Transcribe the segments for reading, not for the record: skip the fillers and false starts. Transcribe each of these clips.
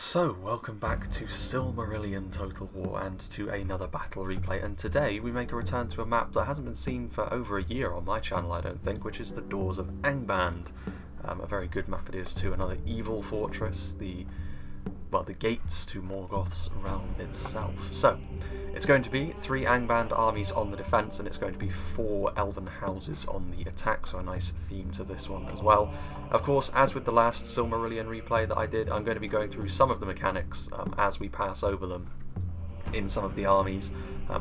So, welcome back to Silmarillion Total War and to another battle replay, and today we make a return to a map that hasn't been seen for over a year on my channel, I don't think, which is the Doors of Angband. A very good map it is too, another evil fortress, the gates to Morgoth's realm itself. So, it's going to be 3 Angband armies on the defence, and it's going to be 4 elven houses on the attack, so a nice theme to this one as well. Of course, as with the last Silmarillion replay that I did, I'm going to be going through some of the mechanics as we pass over them in some of the armies.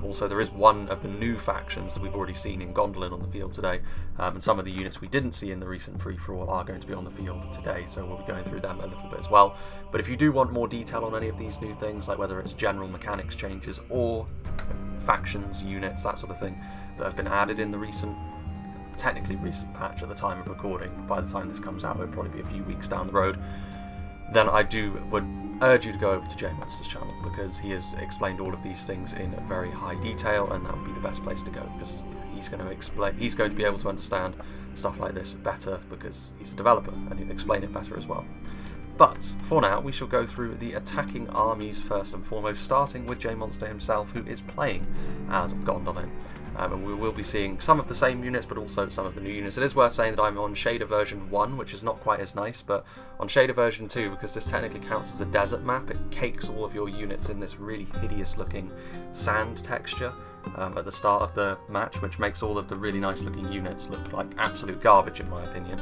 Also, there is one of the new factions that we've already seen in Gondolin on the field today, and some of the units we didn't see in the recent free-for-all are going to be on the field today, so we'll be going through them a little bit as well. But if you do want more detail on any of these new things, like whether it's general mechanics changes or factions, units, that sort of thing, that have been added in the technically recent patch at the time of recording, by the time this comes out it'll probably be a few weeks down the road, then I would urge you to go over to JMonster's channel, because he has explained all of these things in very high detail, and that would be the best place to go, because he's going to be able to understand stuff like this better, because he's a developer and he'll explain it better as well. But for now, we shall go through the attacking armies first and foremost, starting with JMonster himself, who is playing as Gondolin. And we will be seeing some of the same units, but also some of the new units. It is worth saying that I'm on Shader version 1, which is not quite as nice, but on Shader version 2, because this technically counts as a desert map, it cakes all of your units in this really hideous looking sand texture at the start of the match, which makes all of the really nice looking units look like absolute garbage in my opinion.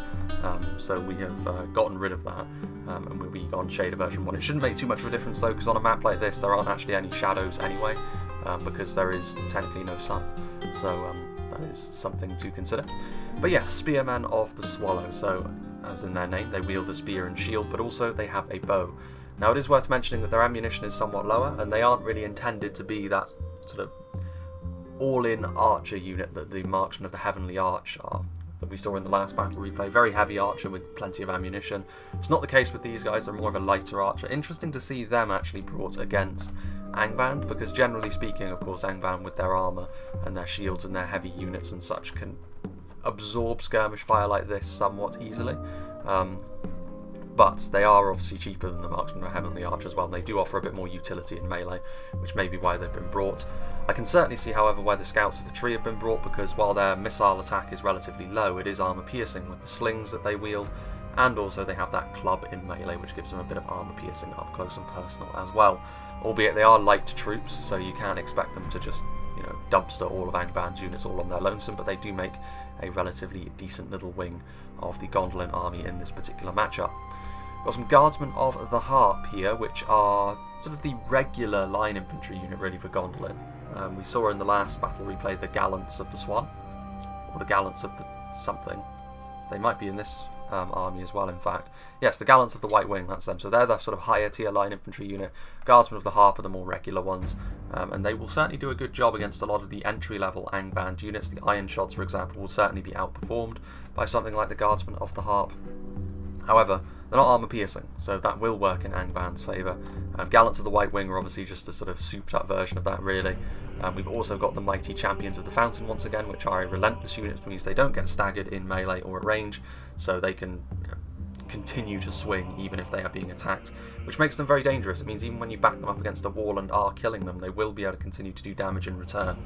So we have gotten rid of that, and we'll be on Shader version 1. It shouldn't make too much of a difference though, because on a map like this there aren't actually any shadows anyway, because there is technically no sun. So that is something to consider. But yes, Spearmen of the Swallow. So, as in their name, they wield a spear and shield, but also they have a bow. Now, it is worth mentioning that their ammunition is somewhat lower, and they aren't really intended to be that sort of all-in archer unit that the Marksmen of the Heavenly Arch are, that we saw in the last battle replay. Very heavy archer with plenty of ammunition. It's not the case with these guys, they're more of a lighter archer. Interesting to see them actually brought against Angband, because generally speaking, of course, Angband with their armour and their shields and their heavy units and such can absorb skirmish fire like this somewhat easily. But they are obviously cheaper than the Marksmen of Heavenly Arch as well, and they do offer a bit more utility in melee, which may be why they've been brought. I can certainly see, however, why the Scouts of the Tree have been brought, because while their missile attack is relatively low, it is armour piercing with the slings that they wield, and also they have that club in melee, which gives them a bit of armour piercing up close and personal as well. Albeit they are light troops, so you can expect them to just, dumpster all of Angband's units all on their lonesome, but they do make a relatively decent little wing of the Gondolin army in this particular matchup. Got some Guardsmen of the Harp here, which are sort of the regular line infantry unit really for Gondolin. We saw in the last battle replay the Gallants of the Swan, or the Gallants of the something. They might be in this army as well, in fact. Yes, the Gallants of the White Wing, that's them. So they're the sort of higher tier line infantry unit. Guardsmen of the Harp are the more regular ones, and they will certainly do a good job against a lot of the entry-level Angband units. The Iron Shots, for example, will certainly be outperformed by something like the Guardsmen of the Harp. However, they're not armour piercing, so that will work in Angband's favour. Gallants of the White Wing are obviously just a sort of souped up version of that, really. We've also got the Mighty Champions of the Fountain once again, which are a relentless unit, which means they don't get staggered in melee or at range, so they can continue to swing even if they are being attacked, which makes them very dangerous. It means even when you back them up against a wall and are killing them, they will be able to continue to do damage in return.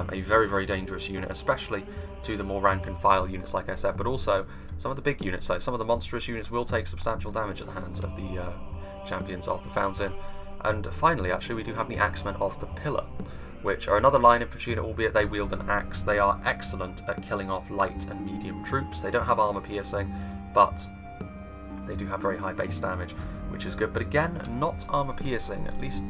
A very, very dangerous unit, especially to the more rank and file units, like I said, but also some of the big units, like some of the monstrous units, will take substantial damage at the hands of the Champions of the Fountain. And finally, actually, we do have the Axemen of the Pillar, which are another line infantry unit, albeit they wield an axe. They are excellent at killing off light and medium troops. They don't have armour piercing, but they do have very high base damage, which is good. But again, not armour piercing, at least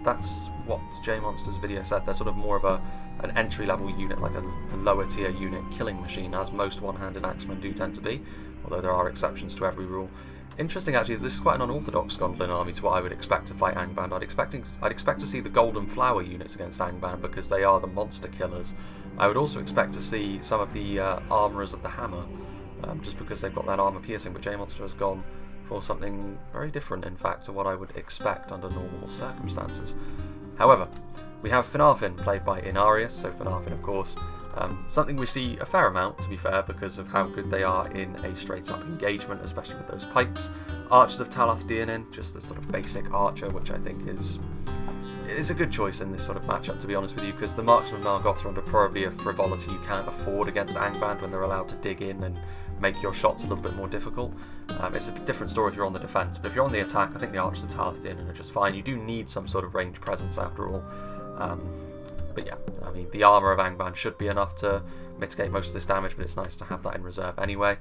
that's what JMonster's video said. They're sort of more of an entry-level unit, like a lower-tier unit killing machine, as most one-handed axemen do tend to be, although there are exceptions to every rule. Interesting, actually, this is quite an unorthodox Gondolin army to what I would expect to fight Angband. I'd expect to see the Golden Flower units against Angband, because they are the monster killers. I would also expect to see some of the Armourers of the Hammer, just because they've got that armour piercing, but JMonster has gone for something very different, in fact, to what I would expect under normal circumstances. However, we have Finarfin, played by Inarius, so Finarfin, of course, Something we see a fair amount, to be fair, because of how good they are in a straight-up engagement, especially with those pikes. Archers of Talath-Dianin, just the sort of basic archer, which I think is a good choice in this sort of matchup, to be honest with you, because the Marksmen of Nargothrond are probably a frivolity you can't afford against Angband when they're allowed to dig in and make your shots a little bit more difficult. It's a different story if you're on the defence, but if you're on the attack, I think the Archers of Talath-Dianin are just fine. You do need some sort of range presence after all. But yeah, I mean, the armour of Angband should be enough to mitigate most of this damage, but it's nice to have that in reserve anyway.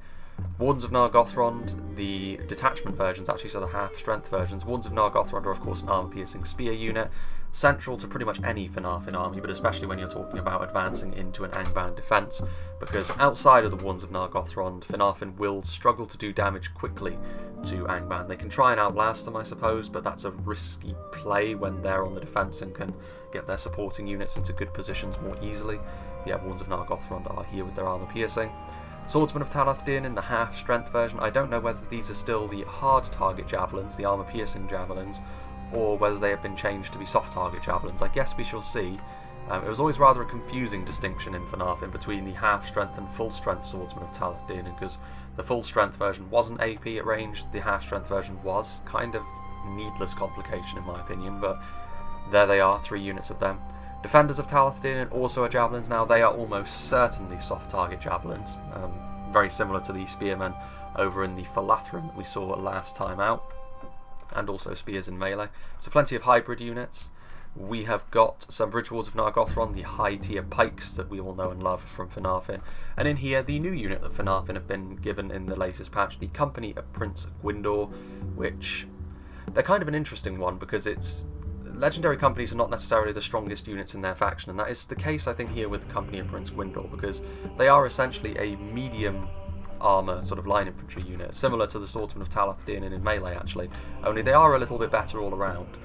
Wardens of Nargothrond, the detachment versions, actually, so the half-strength versions. Wardens of Nargothrond are, of course, an armour-piercing spear unit, central to pretty much any Finarfin army, but especially when you're talking about advancing into an Angband defence, because outside of the Wardens of Nargothrond, Finarfin will struggle to do damage quickly to Angband. They can try and outlast them, I suppose, but that's a risky play when they're on the defence and can get their supporting units into good positions more easily. Yeah, Wardens of Nargothrond are here with their armour-piercing. Swordsmen of Talath-Dianin in the half-strength version. I don't know whether these are still the hard-target javelins, the armour-piercing javelins, or whether they have been changed to be soft-target javelins. I guess we shall see. It was always rather a confusing distinction in Finarfin between the half-strength and full-strength Swordsmen of Talath-Dianin, because the full-strength version wasn't AP at range, the half-strength version was. Kind of needless complication in my opinion, but there they are, 3 units of them. Defenders of Talath-Dianin also are javelins now. They are almost certainly soft-target javelins, very similar to the Spearmen over in the Falathrim that we saw last time out, and also spears in melee. So plenty of hybrid units. We have got some Bridgewards of Nargothrond, the high-tier pikes that we all know and love from Finarfin. And in here, the new unit that Finarfin have been given in the latest patch, the Company of Prince Gwindor, which they're kind of an interesting one because it's legendary companies are not necessarily the strongest units in their faction, and that is the case, I think, here with the Company of Prince Gwindor, because they are essentially a medium armour sort of line infantry unit, similar to the Swordsmen of Talath-Dianin in melee actually, only they are a little bit better all around.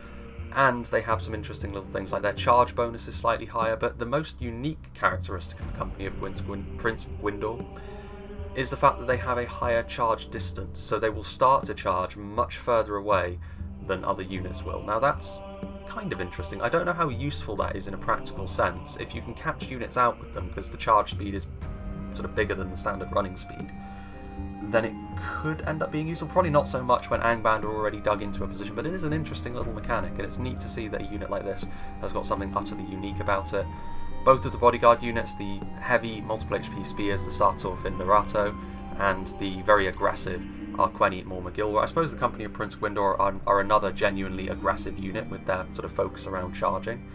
And they have some interesting little things, like their charge bonus is slightly higher, but the most unique characteristic of the Company of Prince Gwindor is the fact that they have a higher charge distance, so they will start to charge much further away than other units will. Now that's kind of interesting. I don't know how useful that is in a practical sense. If you can catch units out with them, because the charge speed is sort of bigger than the standard running speed, then it could end up being useful. Probably not so much when Angband are already dug into a position, but it is an interesting little mechanic, and it's neat to see that a unit like this has got something utterly unique about it. Both of the bodyguard units, the heavy multiple HP spears, the Sartorfin Narato, and the very aggressive Arqueni Mormagilwa. I suppose the Company of Prince Gwindor are another genuinely aggressive unit with their sort of focus around charging.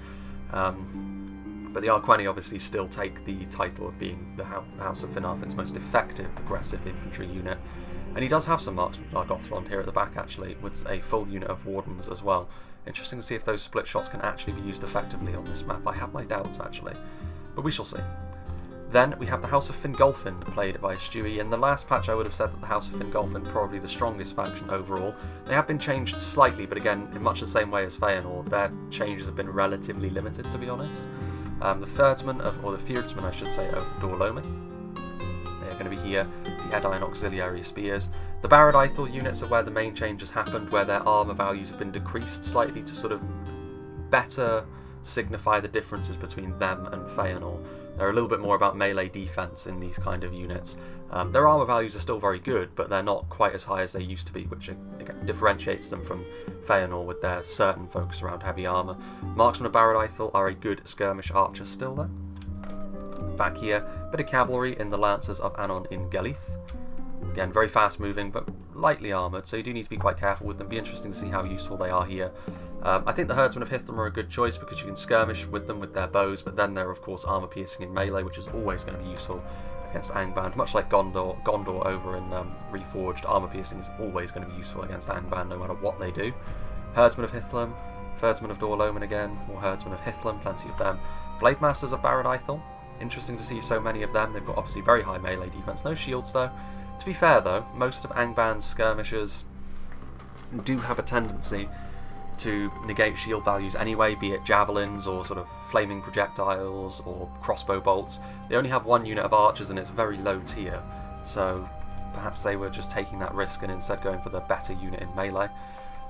But the Arqueni obviously still take the title of being the House of Finarfin's most effective aggressive infantry unit. And he does have some Marksmen of Nargothrond here at the back actually, with a full unit of Wardens as well. Interesting to see if those split shots can actually be used effectively on this map. I have my doubts actually, but we shall see. Then we have the House of Fingolfin, played by Stewie. In the last patch I would have said that the House of Fingolfin probably the strongest faction overall. They have been changed slightly, but again, in much the same way as Feanor, their changes have been relatively limited, to be honest. The Fyrdsmen, or the Fyrdsmen I should say, of Dorloman. They are going to be here, the Edain Auxiliary Spears. The Barad-Ithel units are where the main changes happened, where their armour values have been decreased slightly to sort of better signify the differences between them and Feanor. They're a little bit more about melee defense in these kind of units. Their armor values are still very good, but they're not quite as high as they used to be, which again differentiates them from Feanor with their certain focus around heavy armor. Marksmen of Barad-Ithel are a good skirmish archer still though. Back here, bit of cavalry in the Lancers of Anon in Gelith. Again, very fast moving, but lightly armoured, so you do need to be quite careful with them. Be interesting to see how useful they are here. I think the Herdsmen of Hithlum are a good choice because you can skirmish with them with their bows, but then they're of course armour piercing in melee, which is always going to be useful against Angband. Much like Gondor over in Reforged, armour piercing is always going to be useful against Angband no matter what they do. Herdsmen of Hithlum, Herdsmen of Dorloman again, or Herdsmen of Hithlum, plenty of them. Blade Masters of Barad-Ithel, interesting to see so many of them. They've got obviously very high melee defense, no shields though. To be fair though, most of Angband's skirmishers do have a tendency to negate shield values anyway, be it javelins or sort of flaming projectiles or crossbow bolts. They only have one unit of archers and it's very low tier, so perhaps they were just taking that risk and instead going for the better unit in melee.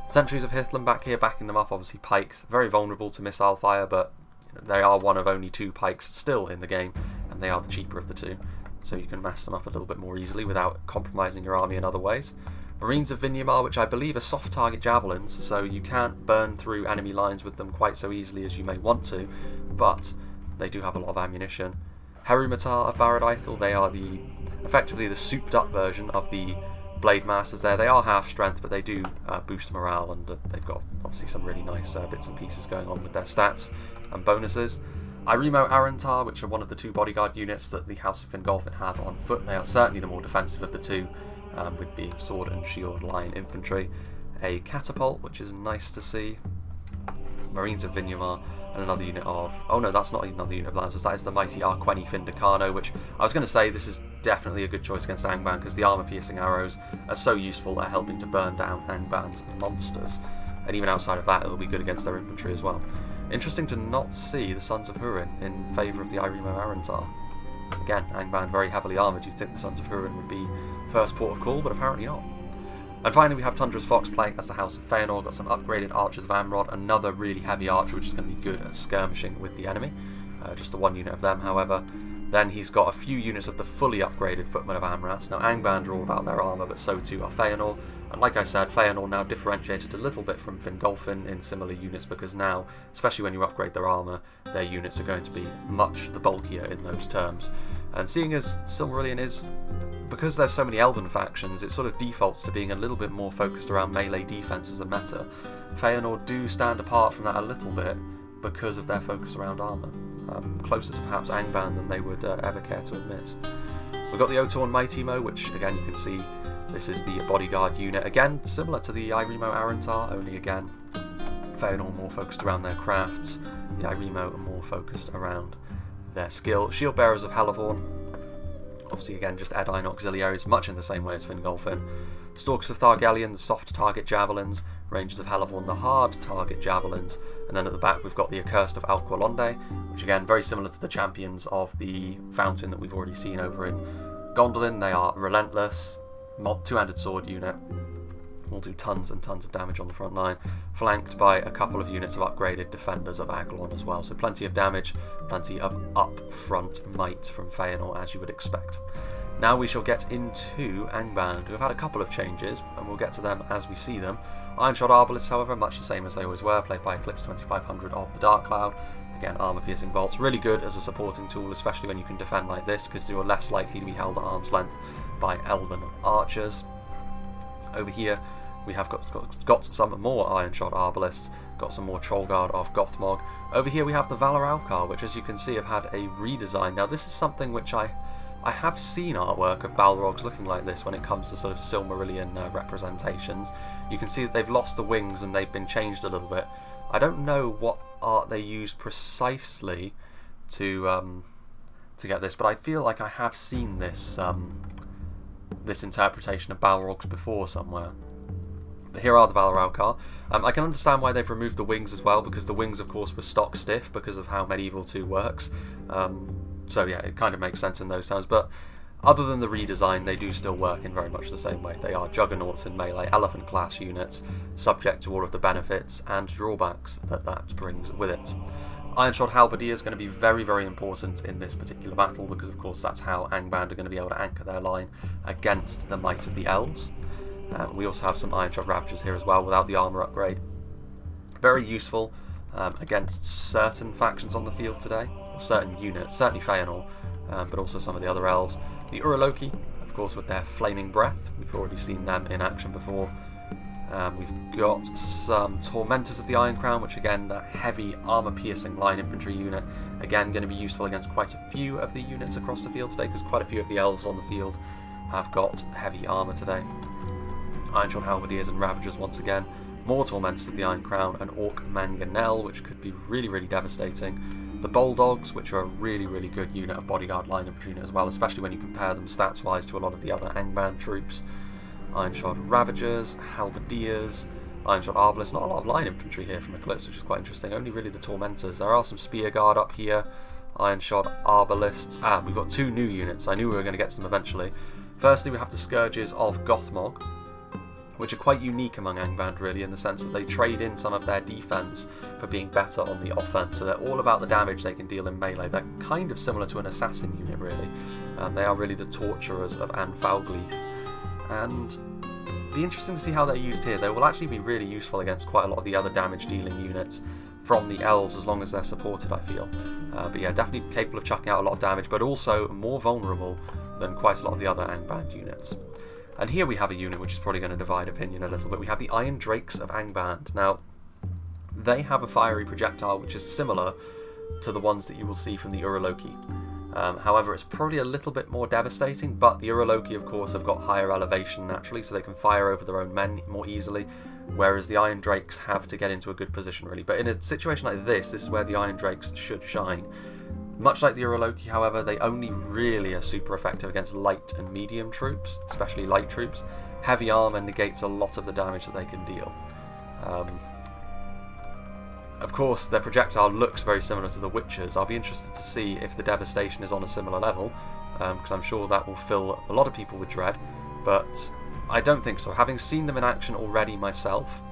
Sentries of Hithlum back here, backing them up, obviously pikes, very vulnerable to missile fire, but they are one of only 2 pikes still in the game, and and they are the cheaper of the two, so you can mass them up a little bit more easily without compromising your army in other ways. Marines of Vinyamar, which I believe are soft target javelins, so you can't burn through enemy lines with them quite so easily as you may want to, but they do have a lot of ammunition. Herumatar of Barad-Ithel, they are effectively the souped up version of the Blade Masters there. They are half strength, but they do boost morale, and they've got obviously some really nice bits and pieces going on with their stats and bonuses. Irimo Arantar, which are one of the two bodyguard units that the House of Fingolfin have on foot. They are certainly the more defensive of the two, with being sword and shield line infantry. A catapult, which is nice to see. Marines of Vinyamar, and another unit of... oh no, that's not another unit of Lancers, that is the mighty Arqueni Findicano, which I was going to say this is definitely a good choice against Angband, because the armour-piercing arrows are so useful at helping to burn down Angband's monsters. And even outside of that, it'll be good against their infantry as well. Interesting to not see the Sons of Hurin in favour of the Irimo Arantar. Again, Angband very heavily armoured. You'd think the Sons of Hurin would be first port of call, but apparently not. And finally we have Tundra's Fox playing as the House of Feanor. Got some upgraded Archers of Amrod, another really heavy archer which is going to be good at skirmishing with the enemy. Just the one unit of them, however. Then he's got a few units of the fully upgraded Footmen of Amras. Now Angband are all about their armour, but so too are Feanor. And like I said, Feanor now differentiated a little bit from Fingolfin in similar units, because now, especially when you upgrade their armour, their units are going to be much the bulkier in those terms. And seeing as Silmarillion is, because there's so many Elven factions, it sort of defaults to being a little bit more focused around melee defense as a meta. Feanor do stand apart from that a little bit because of their focus around armour. Closer to perhaps Angband than they would ever care to admit. We've got the Otorn Mighty Mo, which again you can see this is the bodyguard unit. Again, similar to the Irimo Arantar, only again Feanor more focused around their crafts, the Irimo are more focused around their skill. Shield Bearers of Halavorn, obviously again just Edain auxiliaries, much in the same way as Fingolfin. Stalks of Thargelion, the soft target javelins. Rangers of Halavorn, the hard target javelins. And then at the back we've got the Accursed of Alqualonde, which again very similar to the champions of the Fountain that we've already seen over in Gondolin. They are relentless, two-handed sword unit, will do tons and tons of damage on the front line, flanked by a couple of units of upgraded Defenders of Aglon as well. So plenty of damage, plenty of up-front might from Feanor, as you would expect. Now we shall get into Angband, who have had a couple of changes, and we'll get to them as we see them. Ironshod Arbalists, however, much the same as they always were, played by Eclipse 2500 of the Dark Cloud. Again, armour-piercing bolts, really good as a supporting tool, especially when you can defend like this, because you're less likely to be held at arm's length by Elven archers. Over here, we have got some more Ironshod Arbalists, got some more Trollguard of Gothmog. Over here we have the Valor Alcar, which as you can see have had a redesign. Now this is something which I have seen artwork of Balrogs looking like this when it comes to sort of Silmarillion representations. You can see that they've lost the wings and they've been changed a little bit. I don't know what art they used precisely to get this, but I feel like I have seen this this interpretation of Balrogs before somewhere. But here are the Valor Alcar. I can understand why they've removed the wings as well, because the wings of course were stock stiff because of how Medieval 2 works. So yeah, it kind of makes sense in those terms, but other than the redesign, they do still work in very much the same way. They are juggernauts in melee, elephant class units, subject to all of the benefits and drawbacks that brings with it. Ironshod Halberdier is going to be very, very important in this particular battle, because of course that's how Angband are going to be able to anchor their line against the might of the elves. We also have some Ironshod Ravagers here as well without the armour upgrade. Very useful against certain factions on the field today, or certain units, certainly Feanor, but also some of the other elves. The Uraloki, of course, with their Flaming Breath, we've already seen them in action before. We've got some Tormentors of the Iron Crown, which again, that heavy armour-piercing line infantry unit, again going to be useful against quite a few of the units across the field today, because quite a few of the elves on the field have got heavy armour today. Ironshod Halberdiers and Ravagers once again. More Tormentors of the Iron Crown, and Orc Mangonel, which could be really, really devastating. The Bulldogs, which are a really, really good unit of bodyguard line infantry unit as well, especially when you compare them stats-wise to a lot of the other Angband troops. Ironshod Ravagers, Halberdiers, Ironshod Arbalists. Not a lot of line infantry here from Eclipse, which is quite interesting. Only really the Tormentors. There are some Spear Guard up here. Ironshod Arbalists. We've got two new units. I knew we were going to get to them eventually. Firstly, we have the Scourges of Gothmog, which are quite unique among Angband really, in the sense that they trade in some of their defense for being better on the offense, so they're all about the damage they can deal in melee. They're kind of similar to an assassin unit really. They are really the torturers of ANFAUGLITH, and it'll be interesting to see how they're used here. They will actually be really useful against quite a lot of the other damage dealing units from the elves, as long as they're supported, I feel. But yeah, definitely capable of chucking out a lot of damage, but also more vulnerable than quite a lot of the other Angband units. And here we have a unit which is probably going to divide opinion a little bit. We have the Iron Drakes of Angband. Now, they have a fiery projectile which is similar to the ones that you will see from the Uroloki. However, it's probably a little bit more devastating, but the Uroloki, of course, have got higher elevation naturally, so they can fire over their own men more easily, whereas the Iron Drakes have to get into a good position, really. But in a situation like this is where the Iron Drakes should shine. Much like the Uroloki, however, they only really are super effective against light and medium troops, especially light troops. Heavy armour negates a lot of the damage that they can deal. Of course, their projectile looks very similar to the Witcher's. I'll be interested to see if the devastation is on a similar level, because I'm sure that will fill a lot of people with dread, but I don't think so. Having seen them in action already myself,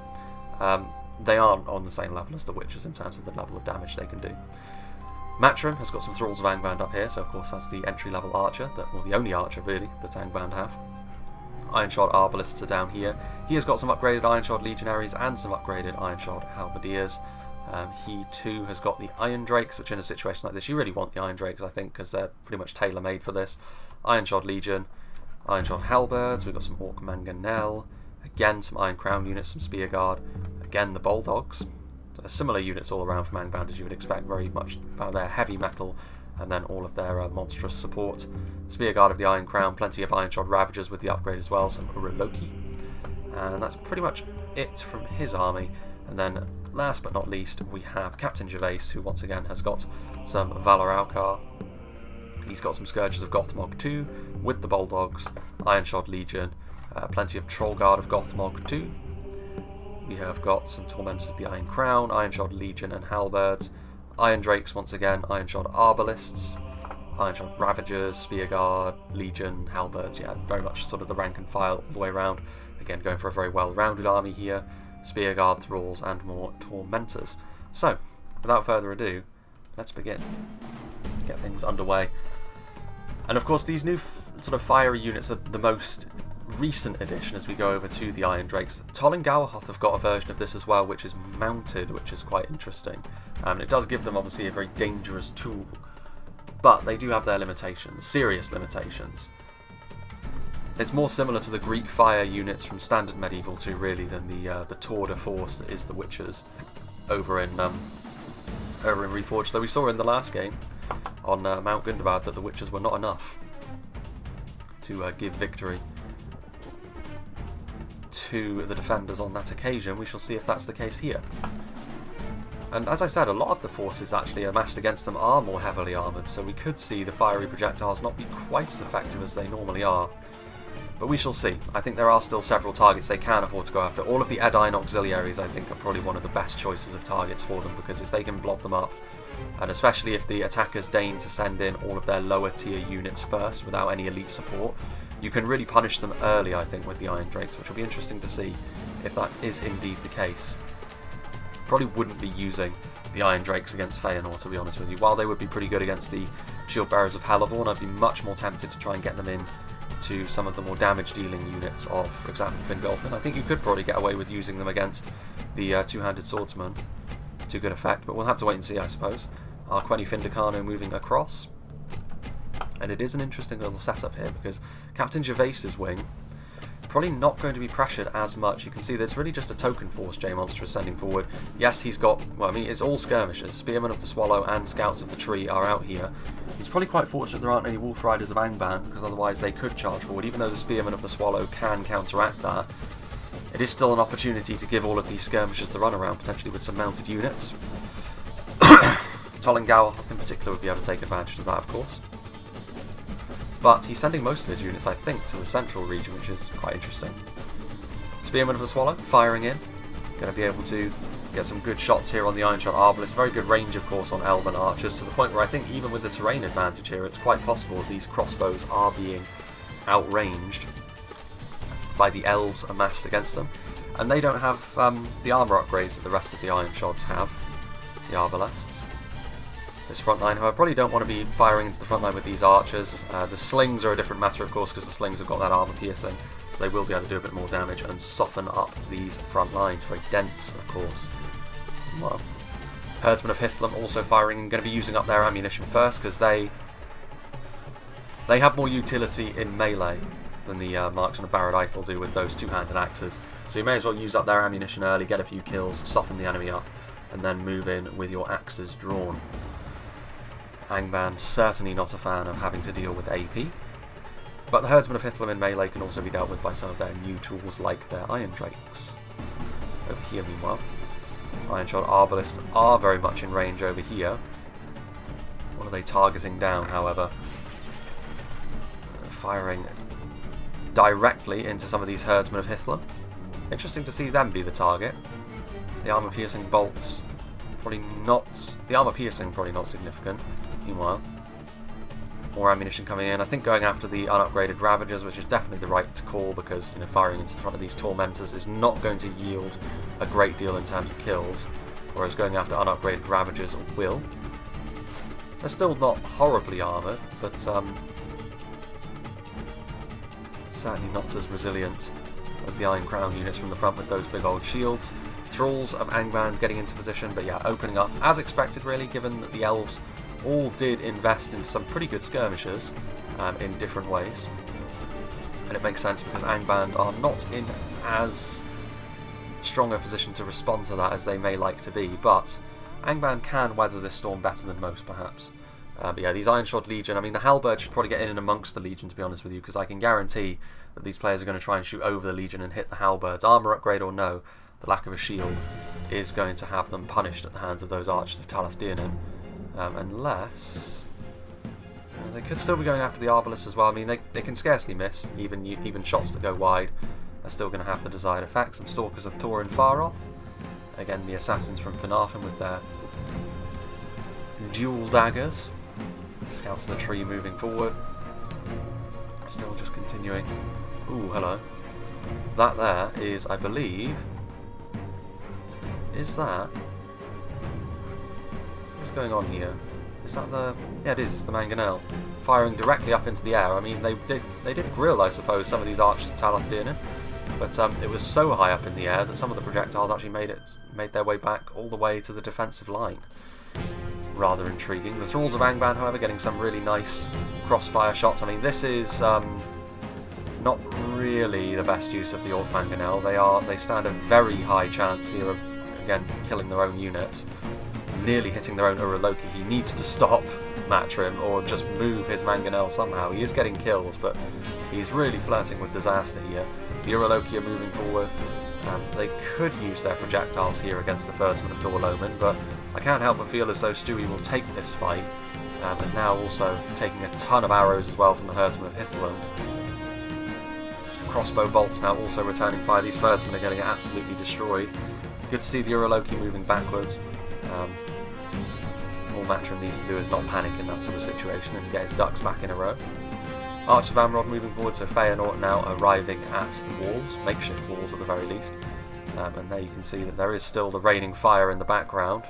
they aren't on the same level as the Witcher's in terms of the level of damage they can do. Matrim has got some Thralls of Angband up here, so of course that's the entry-level archer, or the only archer really, that Angband have. Ironshod Arbalists are down here. He has got some upgraded Ironshod Legionaries and some upgraded Ironshod Halberdiers. He too has got the Iron Drakes, which in a situation like this you really want the Iron Drakes, I think, because they're pretty much tailor-made for this. Ironshod Legion, Ironshod Halberds, we've got some Orc Mangonel, again some Iron Crown units, some Spear Guard, again the Bulldogs. Similar units all around from Angband as you would expect, very much about their heavy metal and then all of their monstrous support. Spear Guard of the Iron Crown, plenty of Ironshod Ravagers with the upgrade as well, some Uroloki. And that's pretty much it from his army. And then last but not least we have Captain Gervais, who once again has got some Valor Aukar. He's got some Scourges of Gothmog too, with the Bulldogs, Ironshod Legion, plenty of Troll Guard of Gothmog too. We have got some Tormentors of the Iron Crown, Ironshod Legion and Halberds, Iron Drakes once again, Ironshod Arbalists, Ironshod Ravagers, Spear Guard, Legion, Halberds, yeah, very much sort of the rank and file all the way around. Again, going for a very well-rounded army here, Spear Guard, Thralls and more Tormentors. So, without further ado, let's begin. Get things underway. And of course these new sort of fiery units are the most recent addition as we go over to the Iron Drakes. Toll and Gowerhoth have got a version of this as well, which is mounted, which is quite interesting. It does give them obviously a very dangerous tool, but they do have their limitations, serious limitations. It's more similar to the Greek fire units from standard medieval 2 really than the tour de force that is the Witcher's over in Reforged. Though we saw in the last game on Mount Gundabad that the Witchers were not enough to give victory to the defenders on that occasion. We shall see if that's the case here. And as I said, a lot of the forces actually amassed against them are more heavily armoured, so we could see the fiery projectiles not be quite as effective as they normally are. But we shall see. I think there are still several targets they can afford to go after. All of the Edain Auxiliaries, I think, are probably one of the best choices of targets for them, because if they can blob them up, and especially if the attackers deign to send in all of their lower tier units first without any elite support, you can really punish them early, I think, with the Iron Drakes, which will be interesting to see if that is indeed the case. Probably wouldn't be using the Iron Drakes against Feanor, to be honest with you. While they would be pretty good against the Shield Bearers of Halavorn, I'd be much more tempted to try and get them in to some of the more damage dealing units of, for example, Fingolfin. I think you could probably get away with using them against the two-handed swordsman to good effect, but we'll have to wait and see, I suppose. Arqueni Findicano moving across. And it is an interesting little setup here, because Captain Gervais's wing probably not going to be pressured as much. You can see that it's really just a token force J-Monster is sending forward. Yes, he's got, well, I mean, it's all skirmishers. Spearmen of the Swallow and Scouts of the Tree are out here. He's probably quite fortunate there aren't any Wolf Riders of Angband, because otherwise they could charge forward. Even though the Spearmen of the Swallow can counteract that, it is still an opportunity to give all of these skirmishers the runaround, potentially with some mounted units. Toll and Gowerhoth in particular would be able to take advantage of that, of course. But he's sending most of his units, I think, to the central region, which is quite interesting. Spearmen of the Swallow, firing in. Going to be able to get some good shots here on the Ironshod Arbalists. Very good range, of course, on Elven Archers, to the point where I think even with the terrain advantage here, it's quite possible that these crossbows are being outranged by the elves amassed against them. And they don't have the armour upgrades that the rest of the Iron Shods have, the Arbalests. This front line, however, probably don't want to be firing into the front line with these archers. The slings are a different matter, of course, because the slings have got that armour piercing, so they will be able to do a bit more damage and soften up these front lines. Very dense, of course. Well, Herdsmen of Hithlum also firing and going to be using up their ammunition first, because they have more utility in melee than the Marksmen of Barad Ithel do with those two-handed axes. So you may as well use up their ammunition early, get a few kills, soften the enemy up, and then move in with your axes drawn. Angband certainly not a fan of having to deal with AP, but the Herdsmen of Hithlum in melee can also be dealt with by some of their new tools like their Iron Drakes. Over here, meanwhile, Iron Shod Arbalists are very much in range over here. What are they targeting down, however? Firing directly into some of these Herdsmen of Hithlum. Interesting to see them be the target. The armor piercing bolts probably not. The armor piercing probably not significant. Meanwhile, more ammunition coming in. I think going after the unupgraded Ravagers, which is definitely the right call, because firing into the front of these Tormentors is not going to yield a great deal in terms of kills, whereas going after unupgraded Ravagers will. They're still not horribly armoured, but certainly not as resilient as the Iron Crown units from the front with those big old shields. Thralls of Angband getting into position, but yeah, opening up as expected really, given that the elves all did invest in some pretty good skirmishers in different ways. And it makes sense because Angband are not in as strong a position to respond to that as they may like to be, but Angband can weather this storm better than most, perhaps. But yeah, these Iron Shod Legion, I mean, the Halberd should probably get in and amongst the Legion, to be honest with you, because I can guarantee that these players are going to try and shoot over the Legion and hit the Halberds. Armour upgrade or no, the lack of a shield is going to have them punished at the hands of those Archers of Talath Dirnin. Unless they could still be going after the Arbalists as well. I mean, they can scarcely miss. Even shots that go wide are still going to have the desired effect. Some Stalkers of Tauren Faroth. Again, the assassins from Finarfin with their dual daggers. Scouts of the Tree moving forward. Still just continuing. Ooh, hello. That there is, I believe... Is that... What's going on here? Is that the... Yeah, it is. It's the Mangonel. Firing directly up into the air. I mean, they did grill, I suppose, some of these Archers of Talath Dirnin, but it was so high up in the air that some of the projectiles actually made their way back all the way to the defensive line. Rather intriguing. The Thralls of Angband, however, getting some really nice crossfire shots. I mean, this is not really the best use of the Orc Mangonel. They stand a very high chance here of, again, killing their own units. Nearly hitting their own Uroloki. He needs to stop Matrim or just move his Mangonel somehow. He is getting kills, but he's really flirting with disaster here. The Uroloki are moving forward. They could use their projectiles here against the Herdsmen of Dorloman, but I can't help but feel as though Stewie will take this fight, and now also taking a ton of arrows as well from the Herdsmen of Hithlum. Crossbow bolts now also returning fire. These Herdsmen are getting absolutely destroyed. Good to see the Uroloki moving backwards. All Matrim needs to do is not panic in that sort of situation and get his ducks back in a row. Archers of Amrod moving forward, so Feanor now arriving at the walls, makeshift walls at the very least. And there you can see that there is still the raining fire in the background.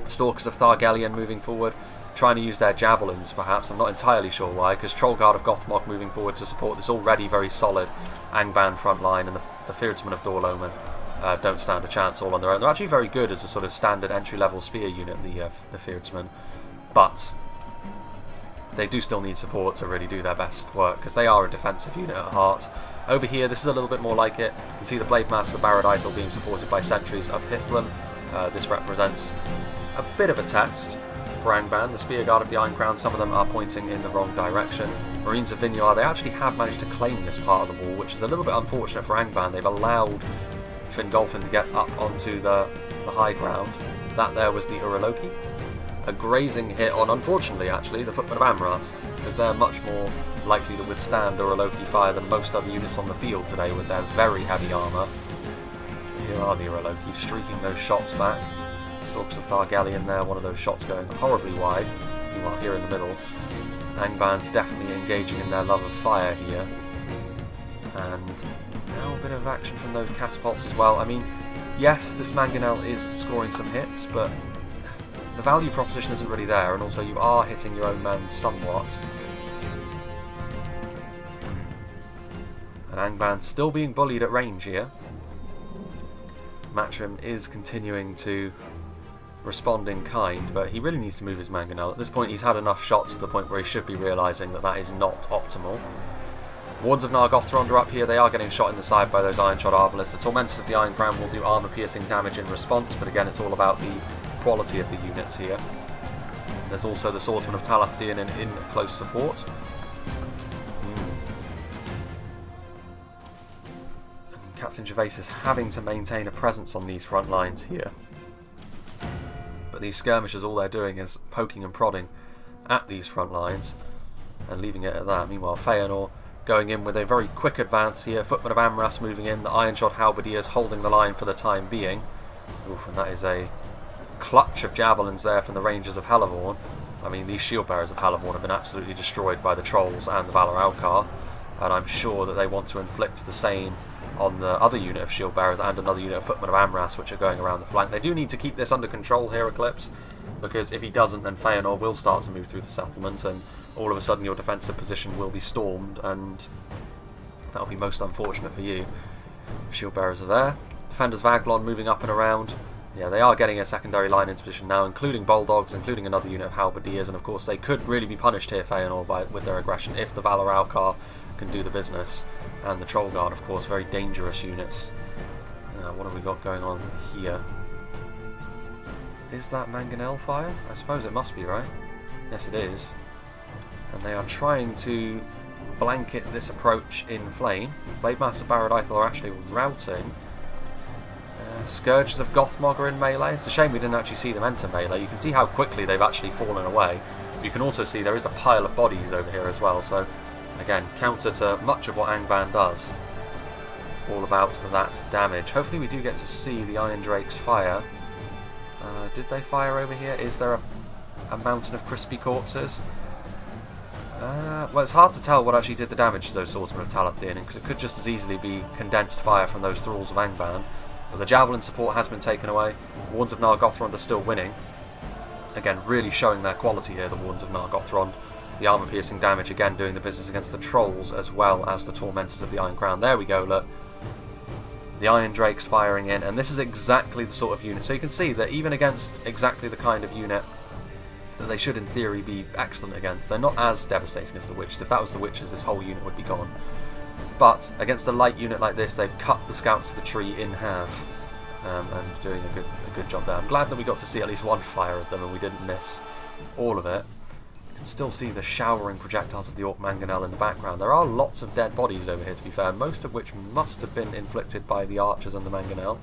Stalkers of Thargelion moving forward, trying to use their javelins perhaps. I'm not entirely sure why, because Trollguard of Gothmog moving forward to support this already very solid Angband front line, and the Feardsmen of Dorloman don't stand a chance all on their own. They're actually very good as a sort of standard entry-level spear unit, the Feardsmen, but they do still need support to really do their best work, because they are a defensive unit at heart. Over here, this is a little bit more like it. You can see the Blade Master Barad Ithel being supported by sentries of Hithlum. This represents a bit of a test for Angband. The Spear Guard of the Iron Crown, some of them are pointing in the wrong direction. Marines of Vinyar, they actually have managed to claim this part of the wall, which is a little bit unfortunate for Angband. They've allowed Fingolfin to get up onto the high ground. That there was the Uroloki. A grazing hit on, unfortunately actually, the Footmen of Amras, because they're much more likely to withstand Uroloki fire than most other units on the field today with their very heavy armour. Here are the Uroloki streaking those shots back. Stalkers of Thargelion there, one of those shots going horribly wide. Meanwhile here in the middle, Angband's definitely engaging in their love of fire here. And now a bit of action from those catapults as well. I mean, yes, this mangonel is scoring some hits, but the value proposition isn't really there, and also you are hitting your own man somewhat. And Angband still being bullied at range here. Matrim is continuing to respond in kind, but he really needs to move his mangonel. At this point he's had enough shots to the point where he should be realising that that is not optimal. Wardens of Nargothrond are up here. They are getting shot in the side by those iron shot arbalists. The Tormentors of the Iron Crown will do armour piercing damage in response, but again it's all about the quality of the units here. There's also the Swordsmen of Talathian in close support. And Captain Gervais is having to maintain a presence on these front lines here. But these skirmishers, all they're doing is poking and prodding at these front lines and leaving it at that. Meanwhile, Feanor going in with a very quick advance here. Footmen of Amras moving in. The Iron Shot Halberdiers holding the line for the time being. Oof, and that is a clutch of javelins there from the Rangers of Hellevorn. I mean, these shield bearers of Hellevorn have been absolutely destroyed by the Trolls and the Valor Alcar, and I'm sure that they want to inflict the same on the other unit of shield bearers and another unit of Footmen of Amras, which are going around the flank. They do need to keep this under control here, Eclipse, because if he doesn't, then Feanor will start to move through the settlement, and all of a sudden your defensive position will be stormed, and that'll be most unfortunate for you. Shield bearers are there. Defenders of Aglon moving up and around. Yeah, they are getting a secondary line into position now, including Bulldogs, including another unit of Halberdiers, and of course they could really be punished here, Feanor, with their aggression, if the Valor Alcar can do the business. And the Troll Guard, of course, very dangerous units. What have we got going on here? Is that mangonel fire? I suppose it must be, right? Yes, it is. And they are trying to blanket this approach in flame. Blade Master Baradithel are actually routing. Scourges of Gothmog are in melee. It's a shame we didn't actually see them enter melee. You can see how quickly they've actually fallen away. You can also see there is a pile of bodies over here as well. So, again, counter to much of what Angband does. All about that damage. Hopefully we do get to see the Iron Drakes fire. Did they fire over here? Is there a mountain of crispy corpses? Well, it's hard to tell what actually did the damage to those Swordsmen of Talathian, because it could just as easily be condensed fire from those Thralls of Angband. But the Javelin support has been taken away. Wardens of Nargothrond are still winning. Again, really showing their quality here, the Wardens of Nargothrond. The armour-piercing damage, again, doing the business against the Trolls, as well as the Tormentors of the Iron Crown. There we go, look. The Iron Drakes firing in, and this is exactly the sort of unit. So you can see that even against exactly the kind of unit that they should, in theory, be excellent against, they're not as devastating as the Witches. If that was the Witches, this whole unit would be gone. But against a light unit like this, they've cut the Scouts of the Tree in half, and doing a good job there. I'm glad that we got to see at least one fire at them, and we didn't miss all of it. You can still see the showering projectiles of the Orc Mangonel in the background. There are lots of dead bodies over here, to be fair, most of which must have been inflicted by the archers and the Mangonel.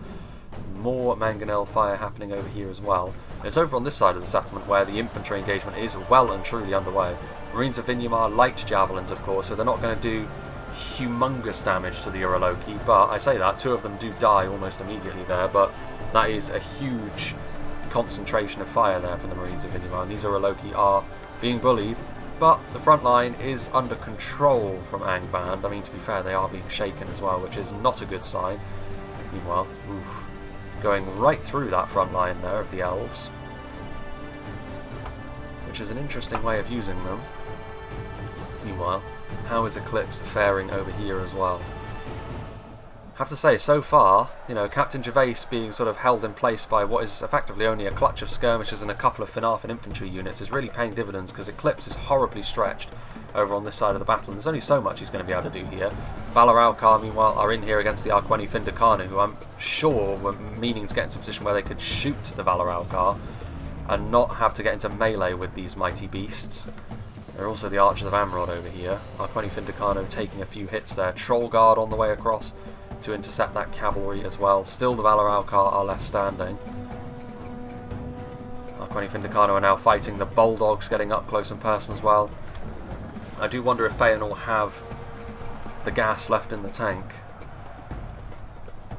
More Mangonel fire happening over here as well. And it's over on this side of the settlement where the infantry engagement is well and truly underway. Marines of Vinyamar, light javelins, of course, so they're not going to do humongous damage to the Uroloki, but I say that, two of them do die almost immediately there, but that is a huge concentration of fire there from the Marines of Vinyamar, and these Uroloki are being bullied, but the front line is under control from Angband. I mean, to be fair, they are being shaken as well, which is not a good sign. Meanwhile, going right through that front line there of the Elves, which is an interesting way of using them. Meanwhile, how is Eclipse faring over here as well? I have to say, so far, you know, Captain Gervais being sort of held in place by what is effectively only a clutch of skirmishers and a couple of Finarfin infantry units is really paying dividends, because Eclipse is horribly stretched over on this side of the battle, and there's only so much he's going to be able to do here. Valor Alcar, meanwhile, are in here against the Arqueni Findicanu, who I'm sure were meaning to get into a position where they could shoot the Valor Alcar and not have to get into melee with these mighty beasts. There are also the Archers of Amrod over here. Arqueni Findicanu taking a few hits there. Troll Guard on the way across to intercept that cavalry as well. Still the Valor Alcar are left standing. Arqueni Findicanu are now fighting the Bulldogs, getting up close and personal as well. I do wonder if Feanor have the gas left in the tank,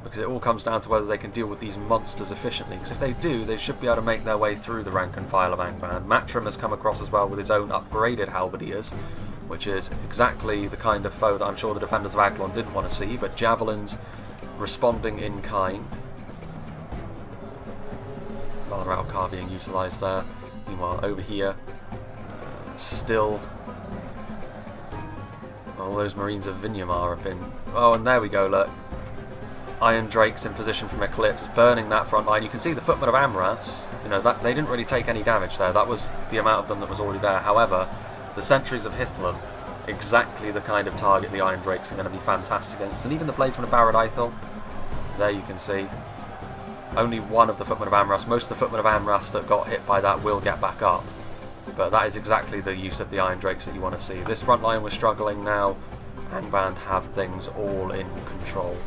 because it all comes down to whether they can deal with these monsters efficiently, because if they do, they should be able to make their way through the rank and file of Angband. Matrim has come across as well with his own upgraded halberdiers, which is exactly the kind of foe that I'm sure the defenders of Aglon didn't want to see, but javelins responding in kind. Valoralcar being utilised there. Meanwhile, over here, still all those Marines of Vinyamar have been... Oh, and there we go, look. Iron Drakes in position from Eclipse, burning that front line. You can see the Footmen of Amras, you know, that they didn't really take any damage there. That was the amount of them that was already there. However, the Sentries of Hithlum, exactly the kind of target the Iron Drakes are going to be fantastic against. And even the Bladesmen of Barad-Ithel, there you can see, only one of the Footmen of Amras. Most of the Footmen of Amras that got hit by that will get back up. But that is exactly the use of the Iron Drakes that you want to see. This front line was struggling now. Angband have things all in control.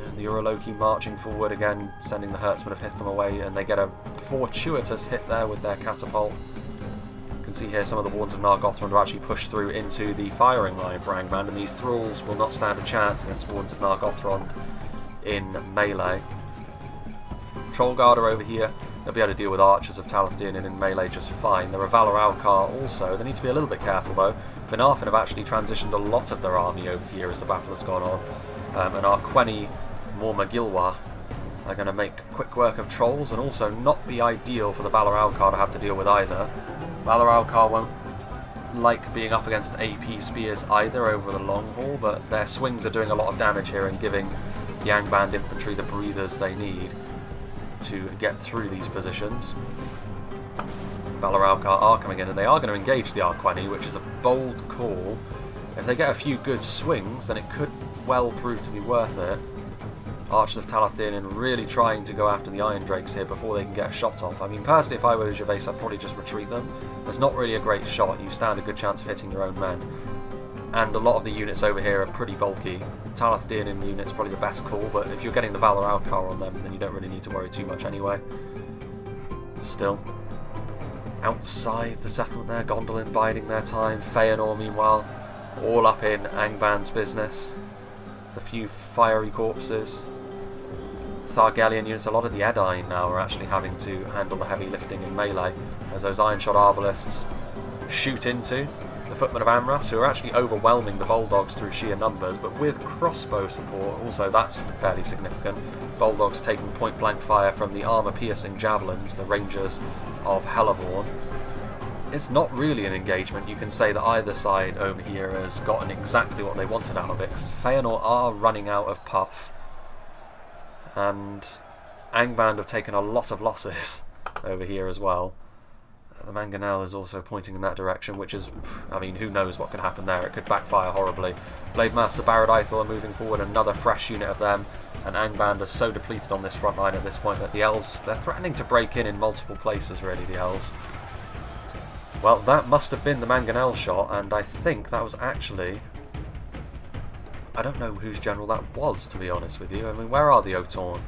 And the Uroloki marching forward again, sending the Hertzmen of Hithlum away, and they get a fortuitous hit there with their catapult. You can see here some of the Wardens of Nargothrond have actually pushed through into the firing line for Angband, and these Thralls will not stand a chance against Wardens of Nargothrond in melee. Trollguard are over here. They'll be able to deal with Archers of Talathdin in melee just fine. There are Valoralcar also. They need to be a little bit careful though. Finarfin have actually transitioned a lot of their army over here as the battle has gone on. And our Queni Mormagilwa are going to make quick work of Trolls, and also not be ideal for the Valoralcar to have to deal with either. Valoralcar won't like being up against AP spears either over the long haul, but their swings are doing a lot of damage here and giving the Angband infantry the breathers they need to get through these positions. Valoralcar are coming in, and they are going to engage the Arqueni, which is a bold call. If they get a few good swings, then it could well prove to be worth it. Archers of Talathdin really trying to go after the Iron Drakes here before they can get a shot off. I mean, personally, if I were Gervais, I'd probably just retreat them. There's not really a great shot. You stand a good chance of hitting your own men. And a lot of the units over here are pretty bulky. Talathdin in units is probably the best call, but if you're getting the Valoralcar on them, then you don't really need to worry too much anyway. Still, outside the settlement there, Gondolin biding their time. Feanor, meanwhile, all up in Angband's business. There's a few fiery corpses. Thargelian units, a lot of the Edain now are actually having to handle the heavy lifting in melee, as those Ironshot Arbalists shoot into the Footmen of Amras, who are actually overwhelming the Bulldogs through sheer numbers, but with crossbow support, also that's fairly significant. Bulldogs taking point-blank fire from the armour-piercing javelins, the Rangers of Helleborn. It's not really an engagement. You can say that either side over here has gotten exactly what they wanted out of it, because Feanor are running out of puff, and Angband have taken a lot of losses over here as well. The Mangonel is also pointing in that direction, which is, I mean, who knows what could happen there. It could backfire horribly. Blade Master Barad-Ithel are moving forward, another fresh unit of them, and Angband are so depleted on this front line at this point that the Elves, they're threatening to break in multiple places, really, the Elves. Well, that must have been the Mangonel shot, and I think that was actually... I don't know whose general that was, to be honest with you. I mean, where are the Otorn?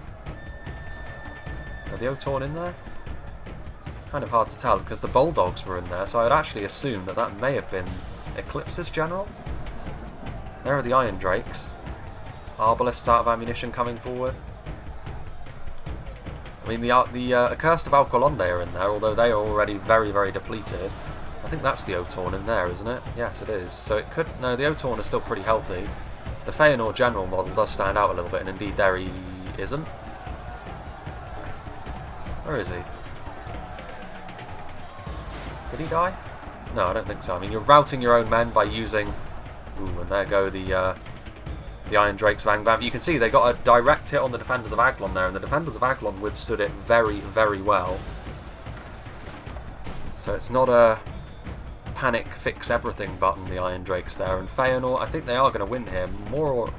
Are the Otorn in there? Kind of hard to tell, because the Bulldogs were in there, so I'd actually assume that that may have been Eclipse's general. There are the Iron Drakes. Arbalists out of ammunition coming forward. I mean, the Accursed of Alcolonde are in there, although they are already very, very depleted. I think that's the Otorn in there, isn't it? Yes, it is. So it could... No, the Otorn are still pretty healthy. The Feanor general model does stand out a little bit, and indeed there he isn't. Where is he? Did he die? No, I don't think so. I mean, you're routing your own men by using... Ooh, and there go the Iron Drakes of Angband. You can see they got a direct hit on the Defenders of Aglon there, and the Defenders of Aglon withstood it very, very well. So it's not a panic, fix everything button, the Iron Drakes there. And Feanor, I think they are going to win here. More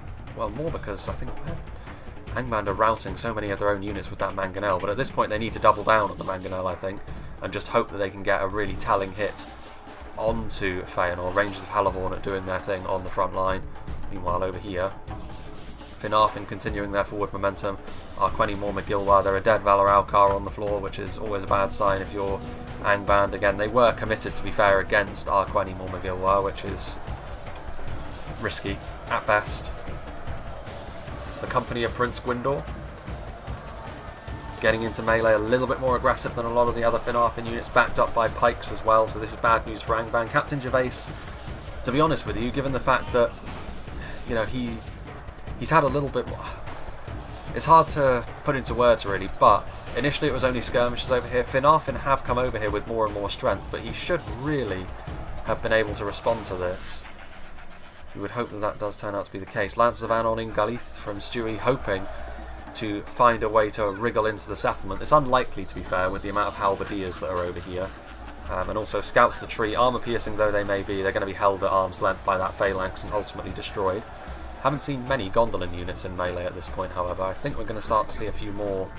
because I think Angband are routing so many of their own units with that Mangonel, but at this point they need to double down on the Mangonel, I think, and just hope that they can get a really telling hit onto Feanor. Rangers of Helleborn are doing their thing on the front line. Meanwhile, over here, Finarfin continuing their forward momentum. Arqueni Mormagilwa, they're a dead Valoralcar on the floor, which is always a bad sign if you're Angband. Again, they were committed, to be fair, against Arqueni Mormagilwa, which is risky at best. The company of Prince Gwyndor getting into melee, a little bit more aggressive than a lot of the other Finarfin units, backed up by pikes as well, so this is bad news for Angband. Captain Gervais, to be honest with you, given the fact that, you know, he's had a little bit more... It's hard to put into words really, but initially it was only skirmishes over here. Finarfin have come over here with more and more strength, but he should really have been able to respond to this. You would hope that that does turn out to be the case. Lancers of Angband from Stewie hoping to find a way to wriggle into the settlement. It's unlikely, to be fair, with the amount of halberdiers that are over here. And also scouts the tree, armour piercing though they may be, they're going to be held at arm's length by that phalanx and ultimately destroyed. Haven't seen many Gondolin units in melee at this point, however. I think we're going to start to see a few more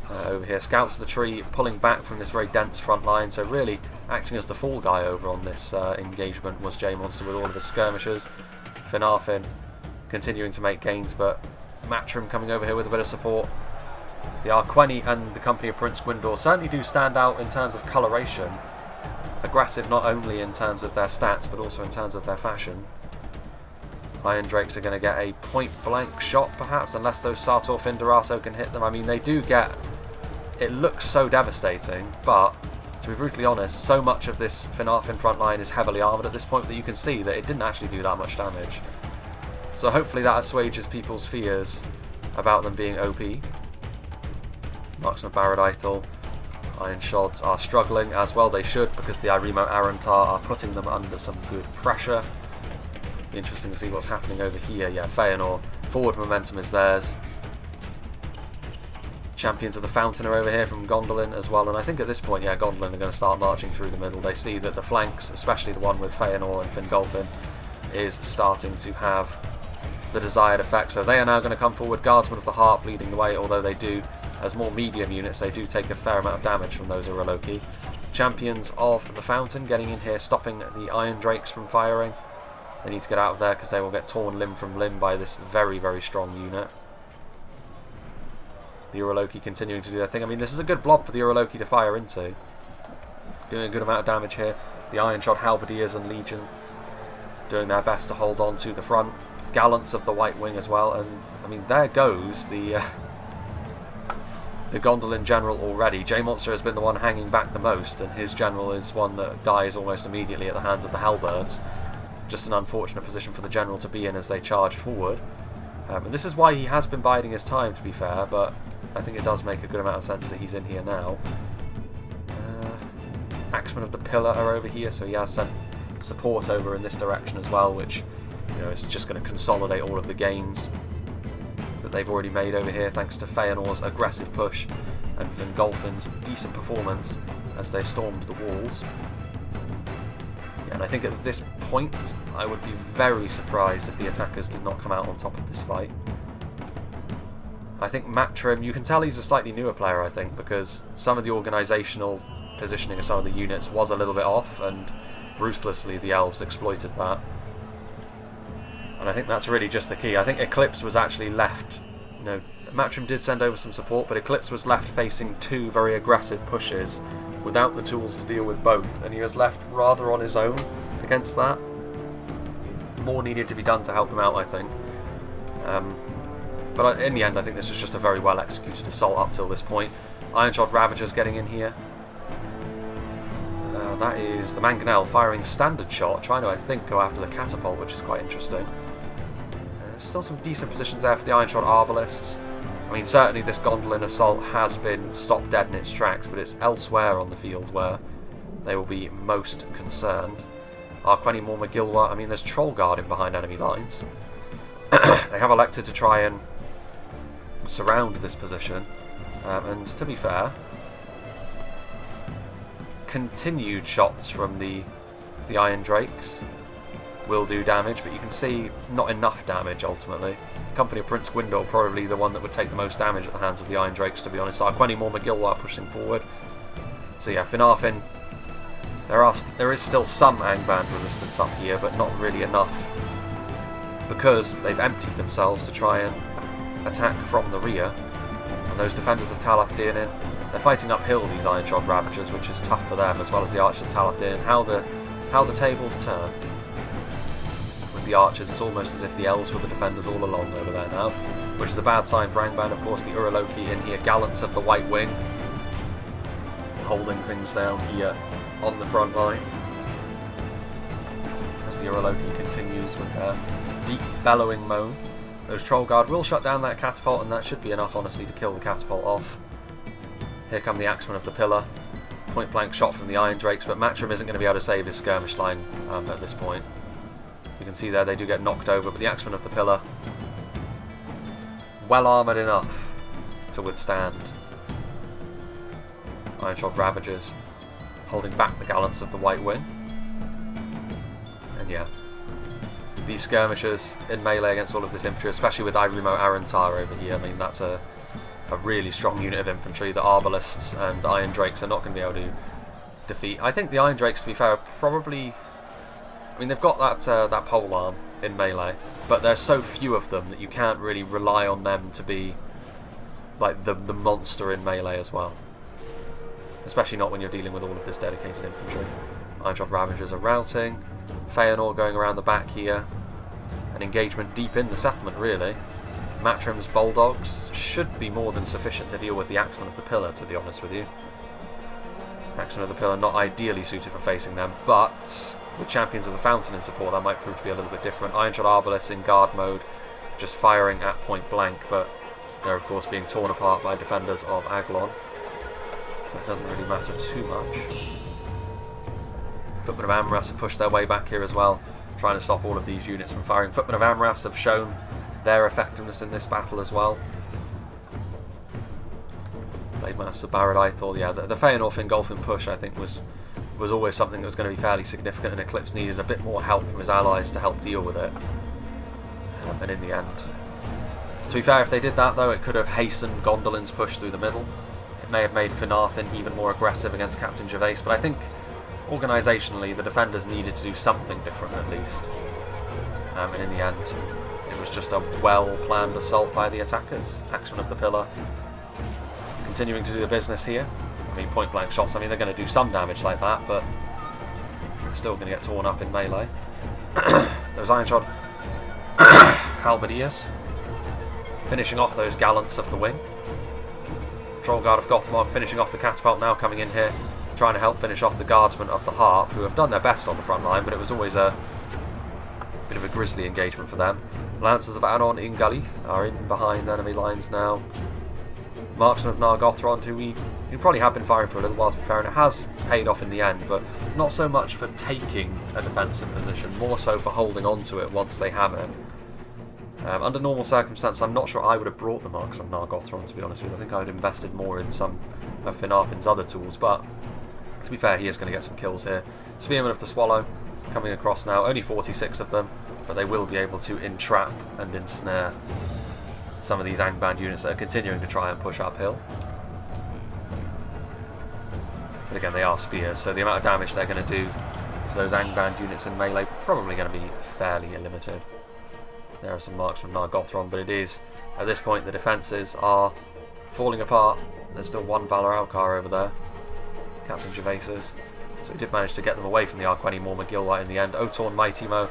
over here. Scouts the tree, pulling back from this very dense front line, so really acting as the fall guy over on this engagement was J-Monster with all of his skirmishers. Finarfin continuing to make gains, but Matrim coming over here with a bit of support. The Arqueni and the company of Prince Gwyndor certainly do stand out in terms of coloration. Aggressive not only in terms of their stats, but also in terms of their fashion. Iron Drakes are going to get a point-blank shot, perhaps, unless those Sartor Finderato can hit them. I mean, they do get... It looks so devastating, but, to be brutally honest, so much of this Finarfin front line is heavily armoured at this point that you can see that it didn't actually do that much damage. So hopefully that assuages people's fears about them being OP. Marksman of Barad-Ithel, Iron Shods are struggling, as well they should, because the Iremo Arantar are putting them under some good pressure. Be interesting to see what's happening over here. Yeah, Feanor, forward momentum is theirs. Champions of the Fountain are over here from Gondolin as well, and I think at this point, yeah, Gondolin are going to start marching through the middle. They see that the flanks, especially the one with Feanor and Fingolfin, is starting to have the desired effect, so they are now going to come forward. Guardsmen of the Harp leading the way, although they do, as more medium units, they do take a fair amount of damage from those Uroloki. Champions of the Fountain getting in here, stopping the Iron Drakes from firing. They need to get out of there because they will get torn limb from limb by this very, very strong unit. The Uroloki continuing to do their thing. I mean, this is a good blob for the Uroloki to fire into. Doing a good amount of damage here. The Iron Shod Halberdiers and Legion doing their best to hold on to the front. Gallants of the White Wing as well. And, I mean, there goes the Gondolin general already. J-Monster has been the one hanging back the most, and his general is one that dies almost immediately at the hands of the Halberds. Just an unfortunate position for the general to be in as they charge forward. And this is why he has been biding his time, to be fair, but I think it does make a good amount of sense that he's in here now. Axemen of the Pillar are over here, so he has sent support over in this direction as well, which, you know, is just going to consolidate all of the gains that they've already made over here, thanks to Feanor's aggressive push and Fingolfin's decent performance as they stormed the walls. And I think at this point, I would be very surprised if the attackers did not come out on top of this fight. I think Matrim, you can tell he's a slightly newer player, I think, because some of the organisational positioning of some of the units was a little bit off, and ruthlessly the elves exploited that. And I think that's really just the key. I think Eclipse was actually left, you know, Matrim did send over some support, but Eclipse was left facing two very aggressive pushes without the tools to deal with both, and he was left rather on his own against that. More needed to be done to help him out, I think. But in the end, I think this was just a very well executed assault up till this point. Ironshod Ravagers getting in here. That is the Mangonel firing standard shot, trying to, I think, go after the catapult, which is quite interesting. Still some decent positions there for the Ironshod Arbalists. I mean, certainly this Gondolin assault has been stopped dead in its tracks, but it's elsewhere on the field where they will be most concerned. Arqueni Mormagilwa, I mean, there's Troll Guarding behind enemy lines. They have elected to try and surround this position, and to be fair, continued shots from the Iron Drakes will do damage, but you can see not enough damage ultimately. The company of Prince Gwyndor probably the one that would take the most damage at the hands of the Iron Drakes, to be honest. Arqueni Mormagilwa pushing forward. So yeah, Finarfin, there is still some Angband resistance up here, but not really enough, because they've emptied themselves to try and attack from the rear. And those defenders of Talath Daenin, they're fighting uphill, these Ironshod Ravagers, which is tough for them, as well as the Archers of Talath Daenin. How the tables turn with the Archers. It's almost as if the elves were the defenders all along over there now. which is a bad sign for Angband. Of course, the Uroloki in here, Gallants of the White Wing, holding things down here on the front line. As the Uroloki continues with their deep bellowing moan. Those Troll Guard will shut down that catapult, and that should be enough, honestly, to kill the catapult off. Here come the Axemen of the Pillar. Point blank shot from the Iron Drakes, but Matrim isn't going to be able to save his skirmish line at this point. You can see there they do get knocked over, but the Axemen of the Pillar, well armoured enough to withstand Ironshod Ravagers, holding back the Gallants of the White Wing. And yeah, these skirmishers in melee against all of this infantry, especially with Ivorymo Arantar over here, I mean, that's a really strong unit of infantry that Arbalists and Iron Drakes are not going to be able to defeat. I think the Iron Drakes, to be fair, are probably... I mean, they've got that pole arm in melee, but there's so few of them that you can't really rely on them to be like the monster in melee as well. Especially not when you're dealing with all of this dedicated infantry. Ironshod Ravagers are routing. Feanor going around the back here. An engagement deep in the settlement, really. Matrim's Bulldogs should be more than sufficient to deal with the Axemen of the Pillar, to be honest with you. Axemen of the Pillar not ideally suited for facing them, but with Champions of the Fountain in support, that might prove to be a little bit different. Ironshod Arbalists in guard mode, just firing at point blank, but they're of course being torn apart by defenders of Aglon, so it doesn't really matter too much. Footmen of Amras have pushed their way back here as well, trying to stop all of these units from firing. Footmen of Amras have shown their effectiveness in this battle as well. Blade Master Barad Ithor, yeah, the Feanor Fingolfin push I think was always something that was going to be fairly significant, and Eclipse needed a bit more help from his allies to help deal with it. And in the end, to be fair, if they did that though, it could have hastened Gondolin's push through the middle. It may have made Finarfin even more aggressive against Captain Gervais, but I think organisationally the defenders needed to do something different at least. And in the end, it was just a well-planned assault by the attackers. Axemen of the Pillar continuing to do the business here. I mean, point-blank shots, I mean, they're going to do some damage like that, but they're still going to get torn up in melee. Those Ironshod Halberdiers finishing off those Gallants of the Wing. Troll Guard of Gothmog finishing off the catapult, now coming in here, trying to help finish off the Guardsmen of the Harp, who have done their best on the front line, but it was always a bit of a grisly engagement for them. Lancers of Anon in Galith are in behind enemy lines now. Marksmen of Nargothrond, who probably have been firing for a little while, to be fair, and it has paid off in the end, but not so much for taking a defensive position, more so for holding on to it once they have it. Under normal circumstances, I'm not sure I would have brought the Marksmen of Nargothrond, to be honest with you. I think I would have invested more in some of Finarfin's other tools, but to be fair, he is going to get some kills here. Spearmen of the Swallow coming across now, only 46 of them, but they will be able to entrap and ensnare some of these Angband units that are continuing to try and push uphill. But again, they are spears, so the amount of damage they're going to do to those Angband units in melee probably going to be fairly limited. There are some marks from Nargothrond, but it is, at this point, the defences are falling apart. There's still one Valor Alcar over there, Captain Gervais's, so he did manage to get them away from the Arqueni Morma Gillight in the end. Otorn Mighty Mo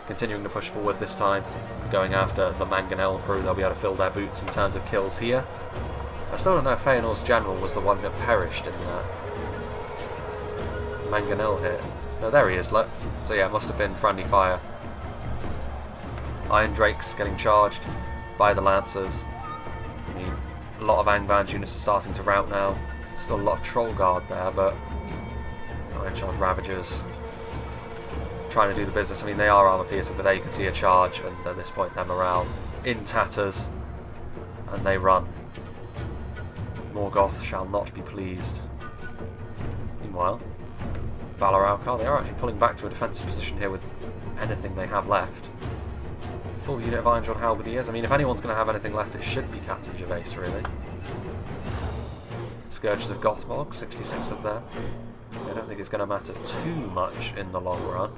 continuing to push forward this time, going after the Mangonel crew. They'll be able to fill their boots in terms of kills here. I still don't know if Feanor's general was the one that perished in that Mangonel hit. No, there he is, look. So yeah, it must have been friendly fire. Iron Drakes getting charged by the Lancers. I mean, a lot of Angband units are starting to rout now. Still a lot of Troll Guard there, but Ironshod Ravagers trying to do the business. I mean, they are armour piercing, but there you can see a charge, and at this point their morale in tatters, and they run. Morgoth shall not be pleased. Meanwhile, Valor Alcar, they are actually pulling back to a defensive position here with anything they have left. Full unit of Ironshod Halberdiers. I mean, if anyone's going to have anything left, it should be Captain Gervais, really. Scourges of Gothmog, 66 of them. I don't think it's going to matter too much in the long run.